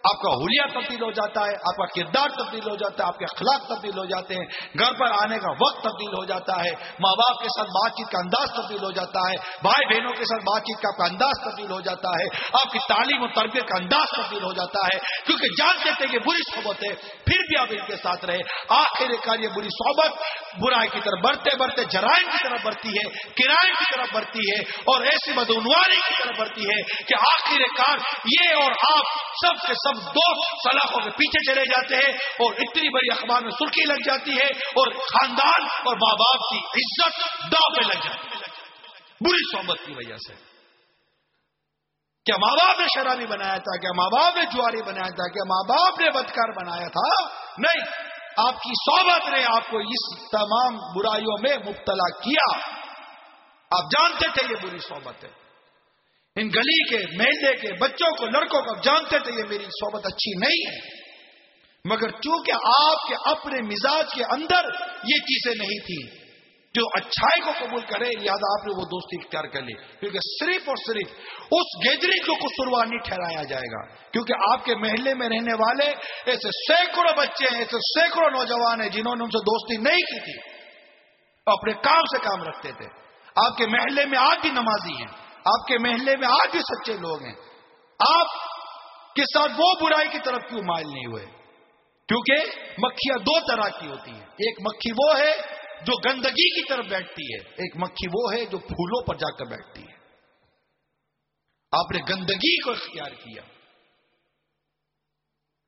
Speaker 5: آپ کا حلیہ تبدیل ہو جاتا ہے، آپ کا کردار تبدیل ہو جاتا ہے، آپ کے اخلاق تبدیل ہو جاتے ہیں، گھر پر آنے کا وقت تبدیل ہو جاتا ہے، ماں باپ کے ساتھ بات چیت کا انداز تبدیل ہو جاتا ہے، بھائی بہنوں کے ساتھ بات چیت کا آپ کا انداز تبدیل ہو جاتا ہے، آپ کی تعلیم و تربیت کا انداز تبدیل ہو جاتا ہے. کیونکہ جانتے تھے کہ بری صحبت ہے، پھر بھی آپ ان کے ساتھ رہے. آخر کار یہ بری صحبت برائی کی طرف بڑھتے بڑھتے جرائم کی طرف بڑھتی ہے، کرائم کی طرف بڑھتی ہے، اور ایسی بدعنوانی کی طرف بڑھتی ہے کہ آخر کار یہ اور آپ سب کے سب دوست سلاخوں کے پیچھے چلے جاتے ہیں، اور اتنی بڑی اخبار میں سرخی لگ جاتی ہے، اور خاندان اور ماں باپ کی عزت داؤ پہ لگ جاتی ہے بری صحبت کی وجہ سے. کیا ماں باپ نے شرابی بنایا تھا؟ کیا ماں باپ نے جواری بنایا تھا؟ کیا ماں باپ نے بدکار بنایا تھا؟ نہیں، آپ کی صحبت نے آپ کو اس تمام برائیوں میں مبتلا کیا. آپ جانتے تھے یہ بری صحبت ہے. ان گلی کے محلے کے بچوں کو لڑکوں کو جانتے تھے یہ میری صحبت اچھی نہیں ہے، مگر چونکہ آپ کے اپنے مزاج کے اندر یہ چیزیں نہیں تھی جو اچھائی کو قبول کرے، لہذا آپ نے وہ دوستی اختیار کر لی، کیونکہ صرف اور صرف اس گیدرنگ کو قصوروار نہیں ٹھہرایا جائے گا، کیونکہ آپ کے محلے میں رہنے والے ایسے سینکڑوں بچے ہیں، ایسے سینکڑوں نوجوان ہیں جنہوں نے ان سے دوستی نہیں کی تھی، اپنے کام سے کام رکھتے تھے۔ آپ کے محلے میں آج بھی نمازی ہیں، آپ کے محلے میں آج بھی سچے لوگ ہیں، آپ کے ساتھ وہ برائی کی طرف کیوں مائل نہیں ہوئے؟ کیونکہ مکھیاں دو طرح کی ہوتی ہیں، ایک مکھی وہ ہے جو گندگی کی طرف بیٹھتی ہے، ایک مکھی وہ ہے جو پھولوں پر جا کر بیٹھتی ہے۔ آپ نے گندگی کو اختیار کیا،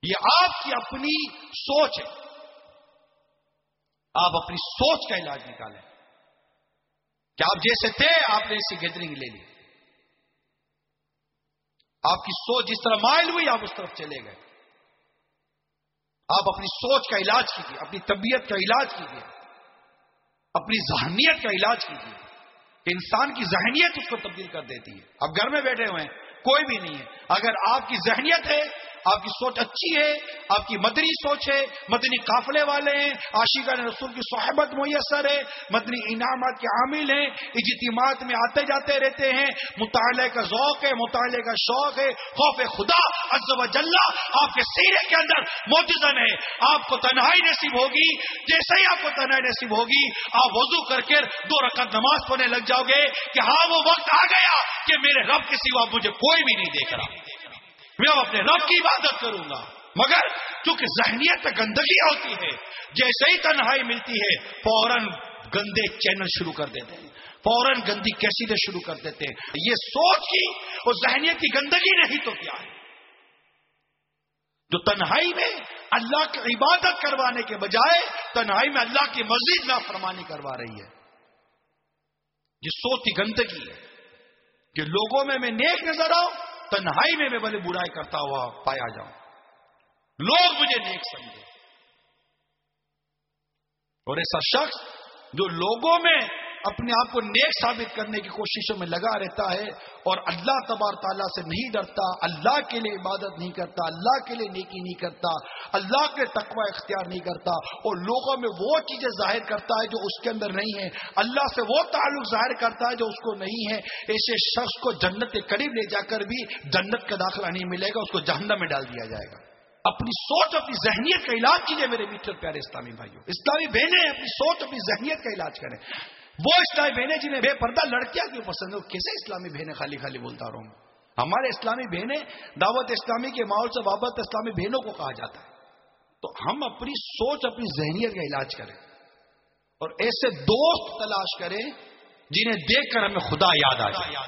Speaker 5: یہ آپ کی اپنی سوچ ہے، آپ اپنی سوچ کا علاج نکالیں کہ آپ جیسے تھے آپ نے اسی گیدرنگ لے لی، آپ کی سوچ جس طرح مائل ہوئی آپ اس طرف چلے گئے۔ آپ اپنی سوچ کا علاج کیجیے، اپنی طبیعت کا علاج کیجیے، اپنی ذہنیت کا علاج کیجیے کہ انسان کی ذہنیت اس کو تبدیل کر دیتی ہے۔ اب گھر میں بیٹھے ہوئے ہیں، کوئی بھی نہیں ہے، اگر آپ کی ذہنیت ہے، آپ کی سوچ اچھی ہے، آپ کی مدنی سوچ ہے، مدنی قافلے والے ہیں، عاشقان رسول کی صحبت میسر ہے، مدنی انعامات کے عامل ہیں، اجتماعات میں آتے جاتے رہتے ہیں، مطالعے کا ذوق ہے، مطالعے کا شوق ہے، خوف خدا عز و جل آپ کے سینے کے اندر موجود ہے، آپ کو تنہائی نصیب ہوگی، جیسے ہی آپ کو تنہائی نصیب ہوگی آپ وضو کر کے 2 رکعت نماز پڑھنے لگ جاؤ گے کہ ہاں وہ وقت آ گیا کہ میرے رب کے سوا مجھے کوئی بھی نہیں دیکھ رہا، میں اپنے رب کی عبادت کروں گا۔ مگر چونکہ ذہنیت میں گندگی ہوتی ہے، جیسے ہی تنہائی ملتی ہے فوراً گندے چینل شروع کر دیتے ہیں، فوراً گندی کیسٹیں شروع کر دیتے ہیں۔ یہ سوچ کی اور ذہنیت کی گندگی نہیں تو کیا ہے جو تنہائی میں اللہ کی عبادت کروانے کے بجائے تنہائی میں اللہ کی مزید نافرمانی کروا رہی ہے۔ یہ سوچ کی گندگی ہے کہ لوگوں میں نیک نظر آؤں، تنہائی میں بھلے برائی کرتا ہوا پایا جاؤں، لوگ مجھے نیک سمجھے۔ اور ایسا شخص جو لوگوں میں اپنے آپ کو نیک ثابت کرنے کی کوششوں میں لگا رہتا ہے اور اللہ تبارک تعالیٰ سے نہیں ڈرتا، اللہ کے لیے عبادت نہیں کرتا، اللہ کے لیے نیکی نہیں کرتا، اللہ کے تقوی اختیار نہیں کرتا اور لوگوں میں وہ چیزیں ظاہر کرتا ہے جو اس کے اندر نہیں ہے، اللہ سے وہ تعلق ظاہر کرتا ہے جو اس کو نہیں ہے، ایسے شخص کو جنت کے قریب لے جا کر بھی جنت کا داخلہ نہیں ملے گا، اس کو جہنم میں ڈال دیا جائے گا۔ اپنی سوچ اپنی ذہنیت کا علاج کیجیے میرے میٹھے پیارے اسلامی بھائیوں، اسلامی بہنیں اپنی سوچ اپنی ذہنیت کا علاج کریں۔ وہ اسلامی بہنیں جنہیں بے پردہ لڑکیاں کیوں پسند ہے، کیسے اسلامی بہنیں خالی خالی بولتا رہوں؟ ہمارے اسلامی بہنیں دعوت اسلامی کے ماحول سے وابستہ اسلامی بہنوں کو کہا جاتا ہے۔ تو ہم اپنی سوچ اپنی ذہنیت کا علاج کریں اور ایسے دوست تلاش کریں جنہیں دیکھ کر ہمیں خدا یاد آ جائے،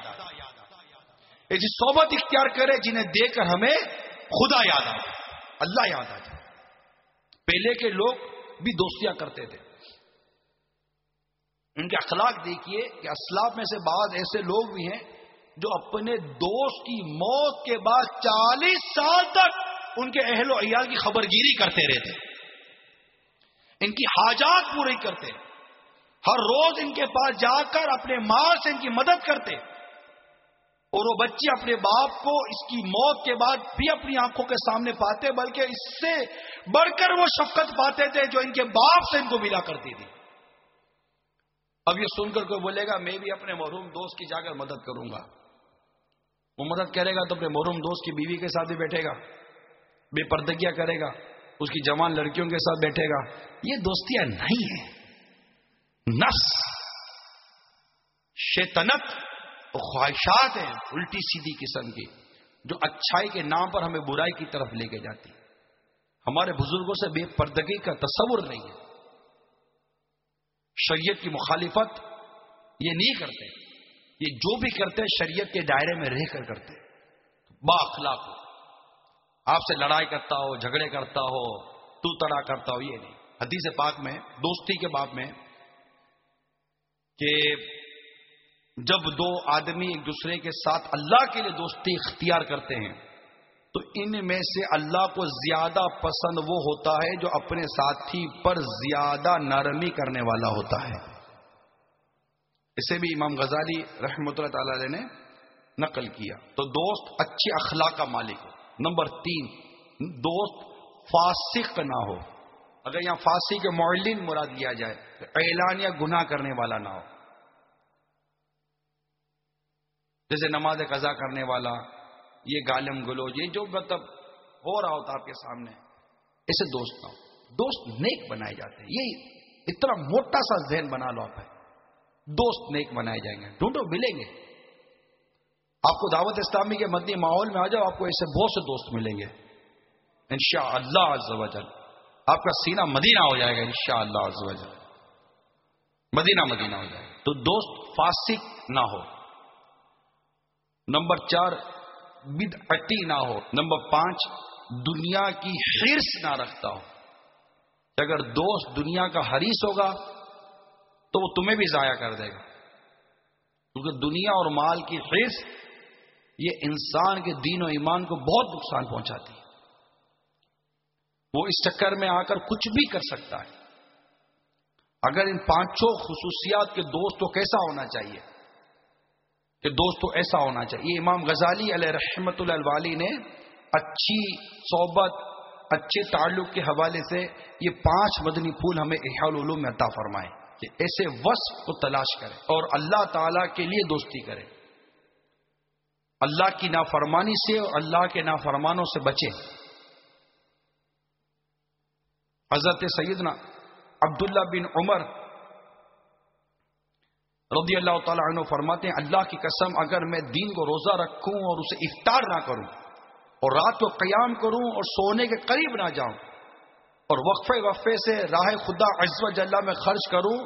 Speaker 5: ایسی صحبت اختیار کریں جنہیں دیکھ کر ہمیں خدا یاد آ جائے، اللہ یاد آ جائے۔ پہلے کے لوگ بھی دوستیاں کرتے تھے، ان کے اخلاق دیکھیے کہ اسلاف میں سے بعض ایسے لوگ بھی ہیں جو اپنے دوست کی موت کے بعد 40 سال تک ان کے اہل و عیال کی خبرگیری کرتے رہتے، ان کی حاجات پوری کرتے، ہر روز ان کے پاس جا کر اپنے مال سے ان کی مدد کرتے، اور وہ بچے اپنے باپ کو اس کی موت کے بعد بھی اپنی آنکھوں کے سامنے پاتے، بلکہ اس سے بڑھ کر وہ شفقت پاتے تھے جو ان کے باپ سے ان کو ملا کرتی تھی۔ اب یہ سن کر کوئی بولے گا میں بھی اپنے مرحوم دوست کی جا کر مدد کروں گا، وہ مدد کرے گا تو اپنے مرحوم دوست کی بیوی کے ساتھ بھی بیٹھے گا، بے پردگیاں کرے گا، اس کی جوان لڑکیوں کے ساتھ بیٹھے گا۔ یہ دوستیاں نہیں ہیں، نفس، شیطنت اور خواہشات ہیں الٹی سیدھی قسم کی جو اچھائی کے نام پر ہمیں برائی کی طرف لے کے جاتی۔ ہمارے بزرگوں سے بے پردگی کا تصور نہیں ہے، شریعت کی مخالفت یہ نہیں کرتے، یہ جو بھی کرتے شریعت کے دائرے میں رہ کر کرتے، با اخلاق ہو، آپ سے لڑائی کرتا ہو، جھگڑے کرتا ہو، تو تڑا کرتا ہو، یہ نہیں۔ حدیث پاک میں دوستی کے باب میں کہ جب دو آدمی ایک دوسرے کے ساتھ اللہ کے لیے دوستی اختیار کرتے ہیں تو ان میں سے اللہ کو زیادہ پسند وہ ہوتا ہے جو اپنے ساتھی پر زیادہ نرمی کرنے والا ہوتا ہے۔ اسے بھی امام غزالی رحمۃ اللہ تعالی علیہ نے نقل کیا تو دوست اچھے اخلاق کا مالک ہو. نمبر 3 دوست فاسق نہ ہو. اگر یہاں فاسق کے معلن مراد لیا جائے تو اعلان یا گناہ کرنے والا نہ ہو، جیسے نماز قضا کرنے والا، یہ گالم گلوچ، یہ جو مطلب ہو رہا ہوتا آپ کے سامنے، ایسے دوست نہ ہو. دوست نیک بنائے جاتے ہیں. یہ اتنا موٹا سا ذہن بنا لو آپ ہے. دوست نیک بنائے جائیں گے، ڈھونڈو ملیں گے. آپ کو دعوت اسلامی کے مدنی ماحول میں آ جاؤ، آپ کو ایسے بہت سے دوست ملیں گے انشاءاللہ عز و جل. آپ کا سینہ مدینہ ہو جائے گا انشاءاللہ عز و جل. مدینہ مدینہ ہو جائے گا. تو دوست فاسق نہ ہو. نمبر 4 بدعتی نہ ہو. نمبر 5 دنیا کی حرص نہ رکھتا ہو. اگر دوست دنیا کا حریص ہوگا تو وہ تمہیں بھی ضائع کر دے گا، کیونکہ دنیا اور مال کی حرص یہ انسان کے دین و ایمان کو بہت نقصان پہنچاتی ہے. وہ اس چکر میں آ کر کچھ بھی کر سکتا ہے. اگر ان 5 خصوصیات کے دوست تو کیسا ہونا چاہیے کہ دوست تو ایسا ہونا چاہیے. امام غزالی علیہ رحمت اللہ الوالی نے اچھی صحبت، اچھے تعلق کے حوالے سے یہ 5 مدنی پھول ہمیں احیاء العلوم میں عطا فرمائے کہ ایسے وصف کو تلاش کریں اور اللہ تعالی کے لیے دوستی کریں. اللہ کی نافرمانی سے اور اللہ کے نافرمانوں سے بچیں. حضرت سیدنا عبداللہ بن عمر رضی اللہ تعالی عنہ فرماتے ہیں اللہ کی قسم اگر میں دین کو روزہ رکھوں اور اسے افطار نہ کروں اور رات کو قیام کروں اور سونے کے قریب نہ جاؤں اور وقفے سے راہ خدا عز و جل میں خرچ کروں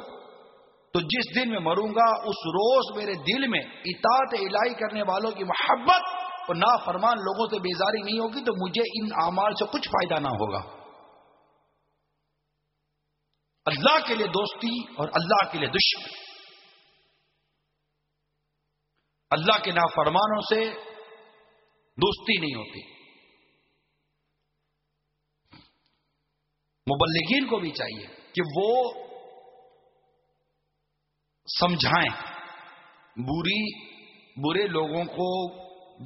Speaker 5: تو جس دن میں مروں گا اس روز میرے دل میں اطاعت الہی کرنے والوں کی محبت اور نافرمان لوگوں سے بیزاری نہیں ہوگی تو مجھے ان اعمال سے کچھ فائدہ نہ ہوگا. اللہ کے لیے دوستی اور اللہ کے لیے دشمنی. اللہ کے نافرمانوں سے دوستی نہیں ہوتی. مبلغین کو بھی چاہیے کہ وہ سمجھائیں برے لوگوں کو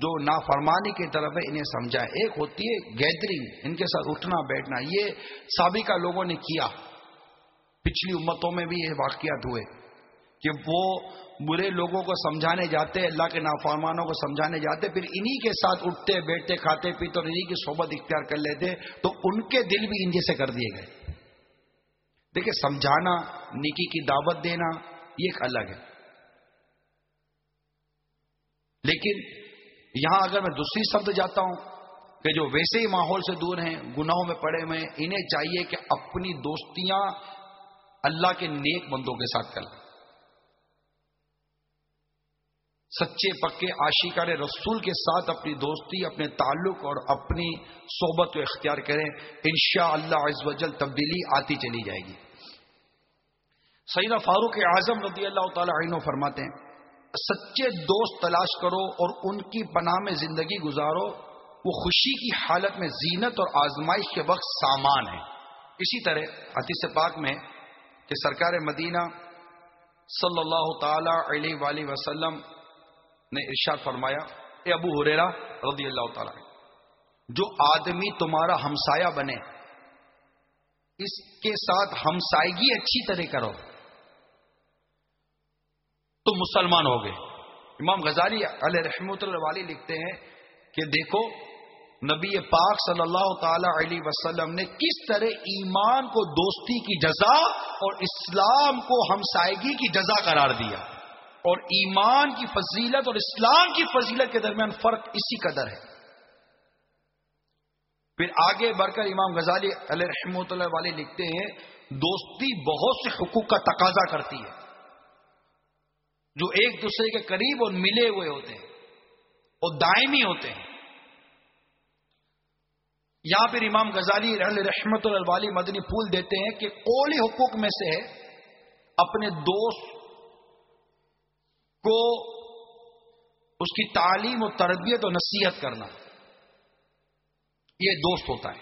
Speaker 5: جو نافرمانی کی طرف ہے انہیں سمجھائیں. ایک ہوتی ہے گیدرنگ، ان کے ساتھ اٹھنا بیٹھنا، یہ سابقہ لوگوں نے کیا. پچھلی امتوں میں بھی یہ واقعات ہوئے کہ وہ برے لوگوں کو سمجھانے جاتے، اللہ کے نافرمانوں کو سمجھانے جاتے، پھر انہی کے ساتھ اٹھتے بیٹھتے کھاتے پیتے اور انہی کی صحبت اختیار کر لیتے تو ان کے دل بھی ان جیسے کر دیے گئے. دیکھیں سمجھانا، نیکی کی دعوت دینا یہ ایک الگ ہے. لیکن یہاں اگر میں دوسری سمت جاتا ہوں کہ جو ویسے ہی ماحول سے دور ہیں، گناہوں میں پڑے ہوئے ہیں، انہیں چاہیے کہ اپنی دوستیاں اللہ کے نیک بندوں کے ساتھ کریں. سچے پکے عاشقان رسول کے ساتھ اپنی دوستی، اپنے تعلق اور اپنی صحبت کو اختیار کریں. انشاءاللہ عز و جل تبدیلی آتی چلی جائے گی. سیدنا فاروق اعظم رضی اللہ تعالی عنہ فرماتے ہیں سچے دوست تلاش کرو اور ان کی پناہ میں زندگی گزارو. وہ خوشی کی حالت میں زینت اور آزمائش کے وقت سامان ہے. اسی طرح حدیث پاک میں کہ سرکار مدینہ صلی اللہ تعالی علیہ وآلہ وسلم نے ارشاد فرمایا، اے ابو ہریرہ رضی اللہ تعالی عنہ، جو آدمی تمہارا ہمسایہ بنے اس کے ساتھ ہمسائیگی اچھی طرح کرو تو مسلمان ہو گئے. امام غزالی علیہ رحمۃ اللہ علیہ لکھتے ہیں کہ دیکھو نبی پاک صلی اللہ تعالی علیہ وسلم نے کس طرح ایمان کو دوستی کی جزا اور اسلام کو ہمسائیگی کی جزا قرار دیا، اور ایمان کی فضیلت اور اسلام کی فضیلت کے درمیان فرق اسی قدر ہے. پھر آگے بڑھ کر امام غزالی علیہ رحمۃ اللہ علیہ لکھتے ہیں دوستی بہت سے حقوق کا تقاضا کرتی ہے جو ایک دوسرے کے قریب اور ملے ہوئے ہوتے ہیں اور دائمی ہوتے ہیں. یہاں پھر امام غزالی علیہ رحمۃ اللہ علیہ مدنی پھول دیتے ہیں کہ اولی حقوق میں سے ہے اپنے دوست کو اس کی تعلیم و تربیت و نصیحت کرنا. یہ دوست ہوتا ہے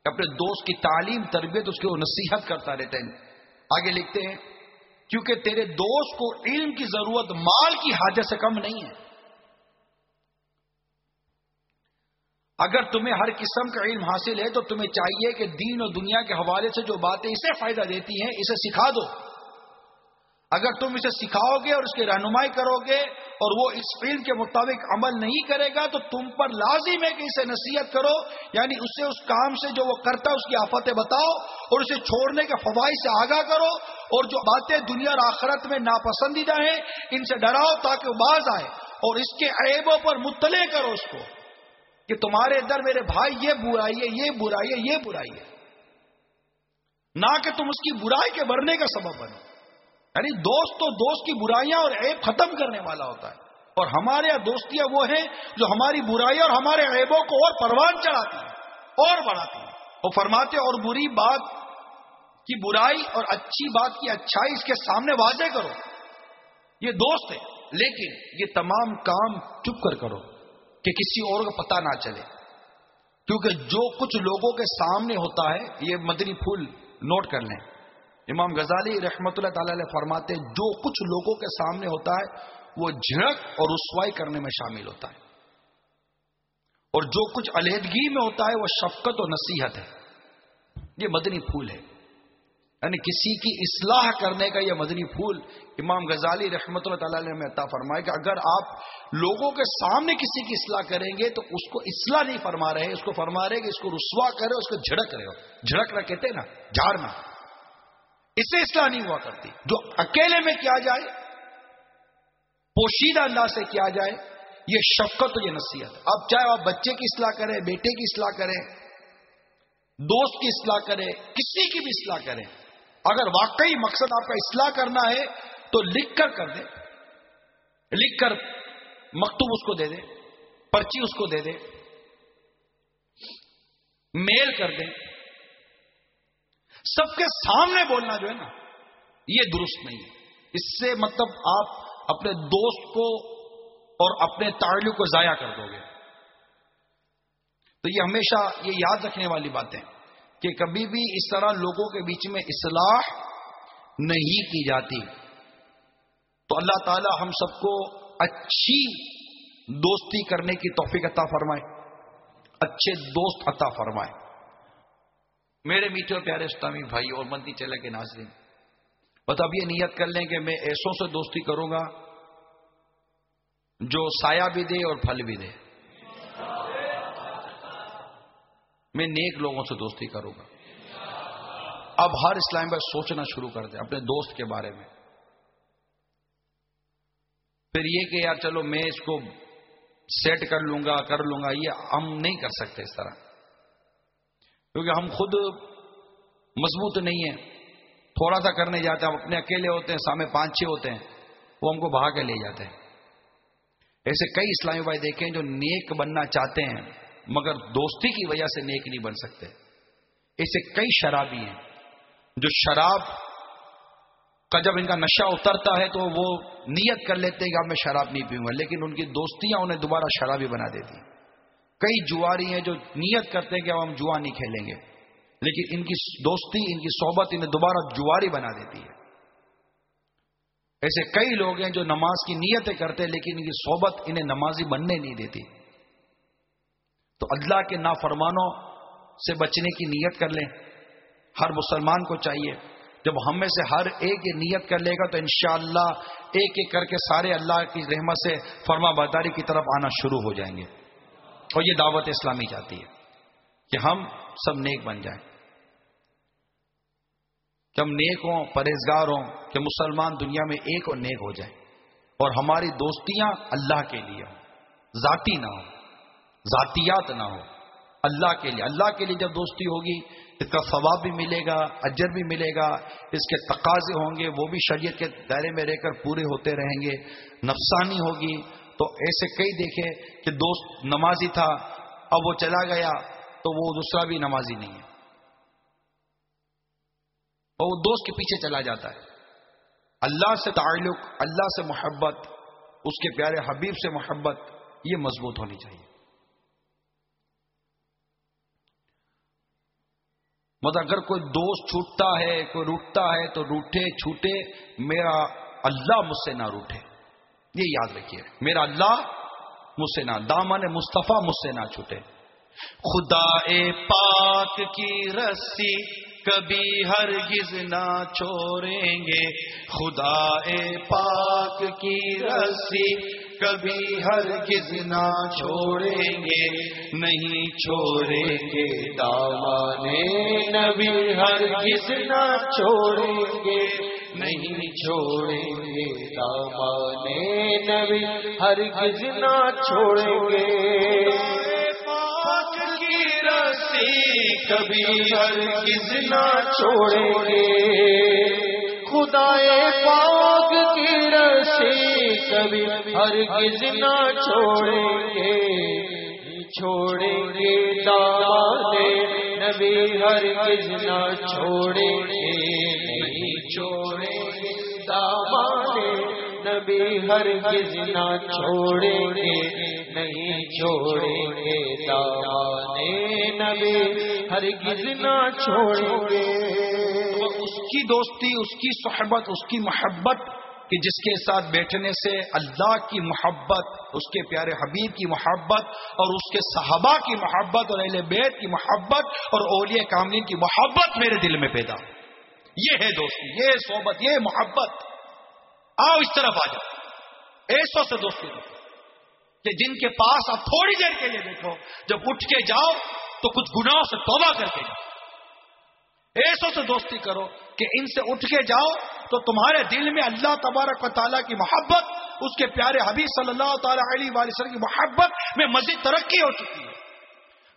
Speaker 5: اپنے دوست کی تعلیم تربیت اس کی وہ نصیحت کرتا رہتا ہے. آگے لکھتے ہیں کیونکہ تیرے دوست کو علم کی ضرورت مال کی حاجت سے کم نہیں ہے. اگر تمہیں ہر قسم کا علم حاصل ہے تو تمہیں چاہیے کہ دین اور دنیا کے حوالے سے جو باتیں اسے فائدہ دیتی ہیں اسے سکھا دو. اگر تم اسے سکھاؤ گے اور اس کی رہنمائی کرو گے اور وہ اس علم کے مطابق عمل نہیں کرے گا تو تم پر لازم ہے کہ اسے نصیحت کرو، یعنی اسے اس کام سے جو وہ کرتا ہے اس کی آفتیں بتاؤ اور اسے چھوڑنے کے فوائد سے آگاہ کرو، اور جو باتیں دنیا اور آخرت میں ناپسندیدہ ہیں ان سے ڈراؤ تاکہ وہ باز آئے، اور اس کے عیبوں پر مطلع کرو اس کو کہ تمہارے اندر میرے بھائی یہ برائی ہے، یہ برائی ہے، یہ برائی ہے، نہ کہ تم اس کی برائی کے بڑھنے کا سبب بنو. یعنی دوست تو دوست کی برائیاں اور عیب ختم کرنے والا ہوتا ہے، اور ہمارے یہاں دوستیاں وہ ہیں جو ہماری برائیاں اور ہمارے عیبوں کو اور پروان چڑھاتی ہیں اور بڑھاتی ہیں. وہ فرماتے ہیں اور بری بات کی برائی اور اچھی بات کی اچھائی اس کے سامنے واضح کرو، یہ دوست ہے، لیکن یہ تمام کام چپ کر کرو کہ کسی اور کو پتہ نہ چلے، کیونکہ جو کچھ لوگوں کے سامنے ہوتا ہے، یہ مدنی پھول نوٹ کر لیں. امام غزالی رحمۃ اللہ تعالی علیہ فرماتے ہیں جو کچھ لوگوں کے سامنے ہوتا ہے وہ جھڑک اور رسوائی کرنے میں شامل ہوتا ہے، اور جو کچھ علیحدگی میں ہوتا ہے وہ شفقت اور نصیحت ہے. یہ مدنی پھول ہے، یعنی کسی کی اصلاح کرنے کا یہ مدنی پھول امام غزالی رحمۃ اللہ تعالی علیہ نے عطا فرمایا کہ اگر آپ لوگوں کے سامنے کسی کی اصلاح کریں گے تو اس کو اصلاح نہیں فرما رہے، اس کو فرما رہے کہ اس کو رسوا کرے، اس کو جھڑک رہے ہو. جھڑکنا کہتے ہیں نا، جھاڑنا، اس سے اصلاح نہیں ہوا کرتی. جو اکیلے میں کیا جائے، پوشیدہ انداز سے کیا جائے، یہ شفقت اور یہ نصیحت. اب چاہے آپ بچے کی اصلاح کریں، بیٹے کی اصلاح کریں، دوست کی اصلاح کریں، کسی کی بھی اصلاح کریں، اگر واقعی مقصد آپ کا اصلاح کرنا ہے تو لکھ کر دیں، لکھ کر مکتوب اس کو دے دیں، پرچی اس کو دے دیں، میل کر دیں. سب کے سامنے بولنا جو ہے نا یہ درست نہیں ہے. اس سے مطلب آپ اپنے دوست کو اور اپنے تعلق کو ضائع کر دو گے. تو یہ ہمیشہ یہ یاد رکھنے والی بات ہے کہ کبھی بھی اس طرح لوگوں کے بیچ میں اصلاح نہیں کی جاتی. تو اللہ تعالی ہم سب کو اچھی دوستی کرنے کی توفیق عطا فرمائے، اچھے دوست عطا فرمائے. میرے میٹھے اور پیارے اسلامی بھائی اور مدنی چینل کے ناظرین، بس اب یہ نیت کر لیں کہ میں ایسوں سے دوستی کروں گا جو سایہ بھی دے اور پھل بھی دے. میں نیک لوگوں سے دوستی کروں گا. اب ہر اسلامی بھائی سوچنا شروع کر دے اپنے دوست کے بارے میں. پھر یہ کہ یار چلو میں اس کو سیٹ کر لوں گا، یہ ہم نہیں کر سکتے اس طرح، کیونکہ ہم خود مضبوط نہیں ہیں. تھوڑا سا کرنے جاتے ہیں، ہم اپنے اکیلے ہوتے ہیں، سامنے 5-6 ہوتے ہیں، وہ ہم کو بہا کے لے جاتے ہیں. ایسے کئی اسلامی بھائی دیکھیں جو نیک بننا چاہتے ہیں مگر دوستی کی وجہ سے نیک نہیں بن سکتے. ایسے کئی شرابی ہیں جو شراب کا جب ان کا نشہ اترتا ہے تو وہ نیت کر لیتے ہیں کہ اب میں شراب نہیں پیوں گا، لیکن ان کی دوستیاں انہیں دوبارہ شرابی بنا دیتی ہیں. کئی جواری ہیں جو نیت کرتے ہیں کہ اب ہم جوا نہیں کھیلیں گے، لیکن ان کی دوستی، ان کی صحبت انہیں دوبارہ جواری بنا دیتی ہے. ایسے کئی لوگ ہیں جو نماز کی نیتیں کرتے ہیں لیکن ان کی صحبت انہیں نمازی بننے نہیں دیتی. تو اللہ کے نافرمانوں سے بچنے کی نیت کر لیں. ہر مسلمان کو چاہیے جب ہم میں سے ہر ایک یہ نیت کر لے گا تو انشاءاللہ ایک ایک کر کے سارے اللہ کی رحمت سے فرما برداری کی طرف آنا شروع ہو جائیں گے. اور یہ دعوت اسلامی چاہتی ہے کہ ہم سب نیک بن جائیں، کہ ہم نیک ہوں، پرہیزگار ہوں، کہ مسلمان دنیا میں ایک اور نیک ہو جائیں، اور ہماری دوستیاں اللہ کے لیے ہوں، ذاتی نہ ہو، ذاتیات نہ ہو، اللہ کے لیے. اللہ کے لیے جب دوستی ہوگی اس کا ثواب بھی ملے گا، اجر بھی ملے گا، اس کے تقاضے ہوں گے وہ بھی شریعت کے دائرے میں رہ کر پورے ہوتے رہیں گے. نفسانی ہوگی. تو ایسے کئی دیکھے کہ دوست نمازی تھا، اب وہ چلا گیا تو وہ دوسرا بھی نمازی نہیں ہے، اور وہ دوست کے پیچھے چلا جاتا ہے. اللہ سے تعلق، اللہ سے محبت، اس کے پیارے حبیب سے محبت، یہ مضبوط ہونی چاہیے. مطلب اگر کوئی دوست چھوٹتا ہے، کوئی روٹتا ہے تو روٹے چھوٹے، میرا اللہ مجھ سے نہ روٹے. یہ یاد رکھیے، میرا اللہ مجھ سے نہ، دامن مصطفیٰ مجھ سے نہ چھوٹے. خدا پاک کی رسی کبھی ہرگز نہ چھوڑیں گے، خدا پاک کی رسی کبھی ہرگز نہ چھوڑیں گے، نہیں چھوڑیں گے دامن نبی ہرگز نہ چھوڑیں گے، نہیں چھوڑیں گے دامن نبی ہرگز نہ چھوڑیں گے، پاک کی رسی کبھی ہرگز نہ چھوڑیں گے، خدا پاک کی رسی کبھی ہرگز نہ چھوڑیں گے، چھوڑیں گے دامن نبی ہرگز نہ چھوڑیں گے، نہیں چھوڑیں گے دامن نبی ہرگز نہ چھوڑیں گے، نہیں چھوڑیں گے دامن نبی ہرگز نہ چھوڑیں گے۔ اس کی دوستی، اس کی صحبت، اس کی محبت کہ جس کے ساتھ بیٹھنے سے اللہ کی محبت، اس کے پیارے حبیب کی محبت اور اس کے صحابہ کی محبت اور اہل بیت کی محبت اور اولیاء کاملین کی محبت میرے دل میں پیدا ہو۔ یہ ہے دوستی، یہ صحبت، یہ محبت۔ آؤ اس طرف آ جاؤ، ایسوں سے دوستی کرو کہ جن کے پاس آپ تھوڑی دیر کے لیے بیٹھو، جب اٹھ کے جاؤ تو کچھ گناہوں سے توبہ کر کے جاؤ۔ ایسوں سے دوستی کرو کہ ان سے اٹھ کے جاؤ تو تمہارے دل میں اللہ تبارک و تعالیٰ کی محبت، اس کے پیارے حبیب صلی اللہ تعالی علیہ وآلہ وسلم کی محبت میں مزید ترقی ہو چکی ہے۔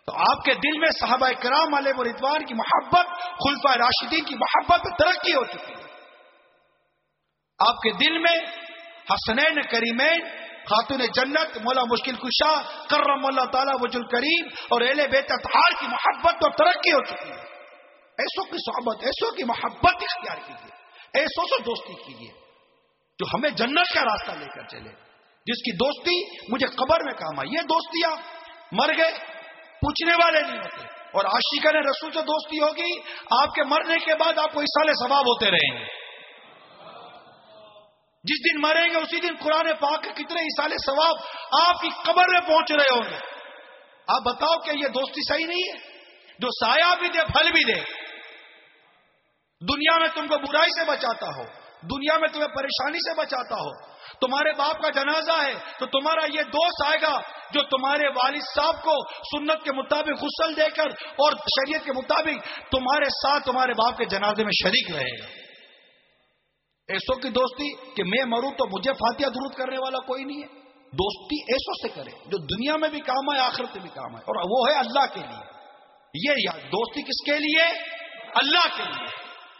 Speaker 5: تو آپ کے دل میں صحابہ کرام علیہ رضوان کی محبت، خلفائے راشدین کی محبت میں ترقی ہو چکی ہے۔ آپ کے دل میں حسنین کریمین، خاتون جنت مولا مشکل کشا کرم اللہ تعالیٰ وجہ الکریم اور اہل بیت اطہار کی محبت اور ترقی ہو چکی ہے۔ ایسوں کی صحبت، ایسوں کی محبت اختیار کیجیے، ایسوں سے دوستی کیجیے جو ہمیں جنت کا راستہ لے کر چلے، جس کی دوستی مجھے قبر میں کام آئے۔ یہ دوستیاں مر گئے پوچھنے والے نہیں ہوتے، اور عاشقان رسول سے دوستی ہوگی، آپ کے مرنے کے بعد آپ کو ایصال ثواب ہوتے رہیں گے۔ جس دن مریں گے اسی دن قرآن پاک کے کتنے ایصال ثواب آپ کی قبر میں پہنچ رہے ہوں گے۔ آپ بتاؤ کہ یہ دوستی صحیح نہیں ہے؟ جو سایہ بھی دے پھل بھی دے، دنیا میں تم کو برائی سے بچاتا ہو، دنیا میں تمہیں پریشانی سے بچاتا ہو، تمہارے باپ کا جنازہ ہے تو تمہارا یہ دوست آئے گا جو تمہارے والد صاحب کو سنت کے مطابق غسل دے کر اور شریعت کے مطابق تمہارے ساتھ تمہارے باپ کے جنازے میں شریک رہے گا۔ ایسوں کی دوستی کہ میں مروں تو مجھے فاتحہ درود کرنے والا کوئی نہیں ہے۔ دوستی ایسوں سے کرے جو دنیا میں بھی کام آئے، آخرت میں بھی کام آئے، اور وہ ہے اللہ کے لیے۔ یہ یاد، دوستی کس کے لیے؟ اللہ کے لیے۔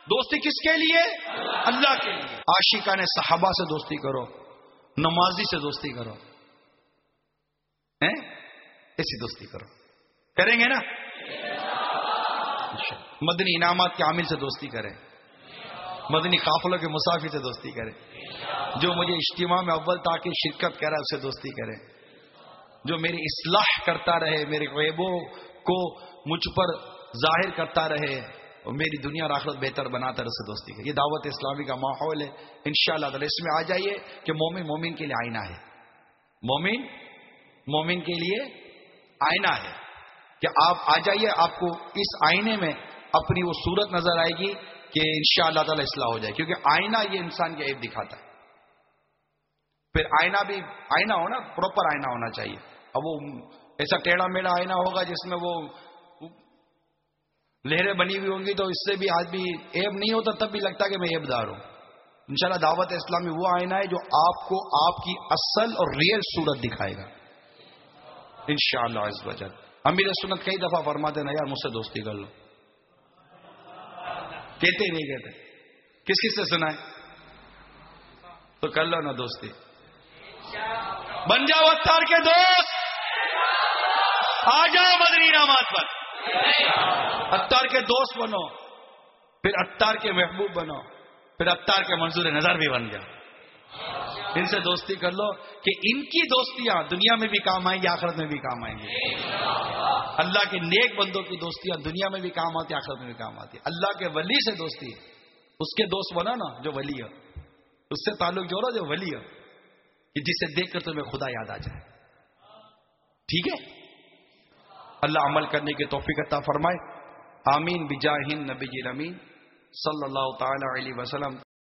Speaker 5: دوستی کس کے لیے؟ اللہ کے لیے۔ عاشقان صحابہ سے دوستی کرو، نمازی سے دوستی کرو، ایسی دوستی کرو، کریں گے نا؟ مدنی انعامات کے عامل سے دوستی کریں، مدنی قافلوں کے مسافر سے دوستی کریں، جو مجھے اجتماع میں اول تاکہ شرکت کرا اس سے دوستی کریں، جو میری اصلاح کرتا رہے، میرے عیبوں کو مجھ پر ظاہر کرتا رہے اور میری دنیا اور آخرت بہتر بناتا رہے، اس سے دوستی کریں۔ یہ دعوت اسلامی کا ماحول ہے انشاءاللہ تعالی۔ اس میں آ جائیے کہ مومن مومن کے لیے آئینہ ہے، مومن مومن کے لیے آئینہ ہے، کہ آپ آ جائیے، آپ کو اس آئینے میں اپنی وہ صورت نظر آئے گی کہ انشاءاللہ تعالی اصلاح ہو جائے، کیونکہ آئینہ یہ انسان کے عیب دکھاتا ہے۔ پھر آئینہ بھی آئینہ ہونا، پراپر آئینہ ہونا چاہیے۔ اب وہ ایسا ٹیڑھا میڑھا آئینہ ہوگا جس میں وہ لہریں بنی ہوئی ہوں گی تو اس سے بھی آج بھی عیب نہیں ہوتا، تب بھی لگتا کہ میں عیب دار ہوں۔ انشاءاللہ دعوت اسلامی وہ آئینہ ہے جو آپ کو آپ کی اصل اور ریئل صورت دکھائے گا انشاءاللہ عز و جل۔ امیر سنت کئی دفعہ فرماتے ہیں نا یار مجھ سے دوستی کر لو، کہتے ہی نہیں کہتے، کس کس سے سنا ہے؟ تو کر لو نا دوستی، بن جاؤ اتار کے دوست، آ جاؤ مدنی انعامات پر، اتار کے دوست بنو، پھر اتار کے محبوب بنو، پھر اتار کے منظور نظر بھی بن جاؤ۔ ان سے دوستی کر لو کہ ان کی دوستیاں دنیا میں بھی کام آئیں گی، آخرت میں بھی کام آئیں گی۔ اللہ کے نیک بندوں کی دوستیاں دنیا میں بھی کام آتی، آخرت میں بھی کام آتی۔ اللہ کے ولی سے دوستی، اس کے دوست بنا نا جو ولی ہے، اس سے تعلق جوڑو جو ولی ہے، کہ جسے دیکھ کر تمہیں خدا یاد آ جائے۔ ٹھیک ہے؟ اللہ عمل کرنے کی توفیق عطا فرمائے. آمین بجاہ النبی الامین صلی اللہ تعالی علیہ وسلم.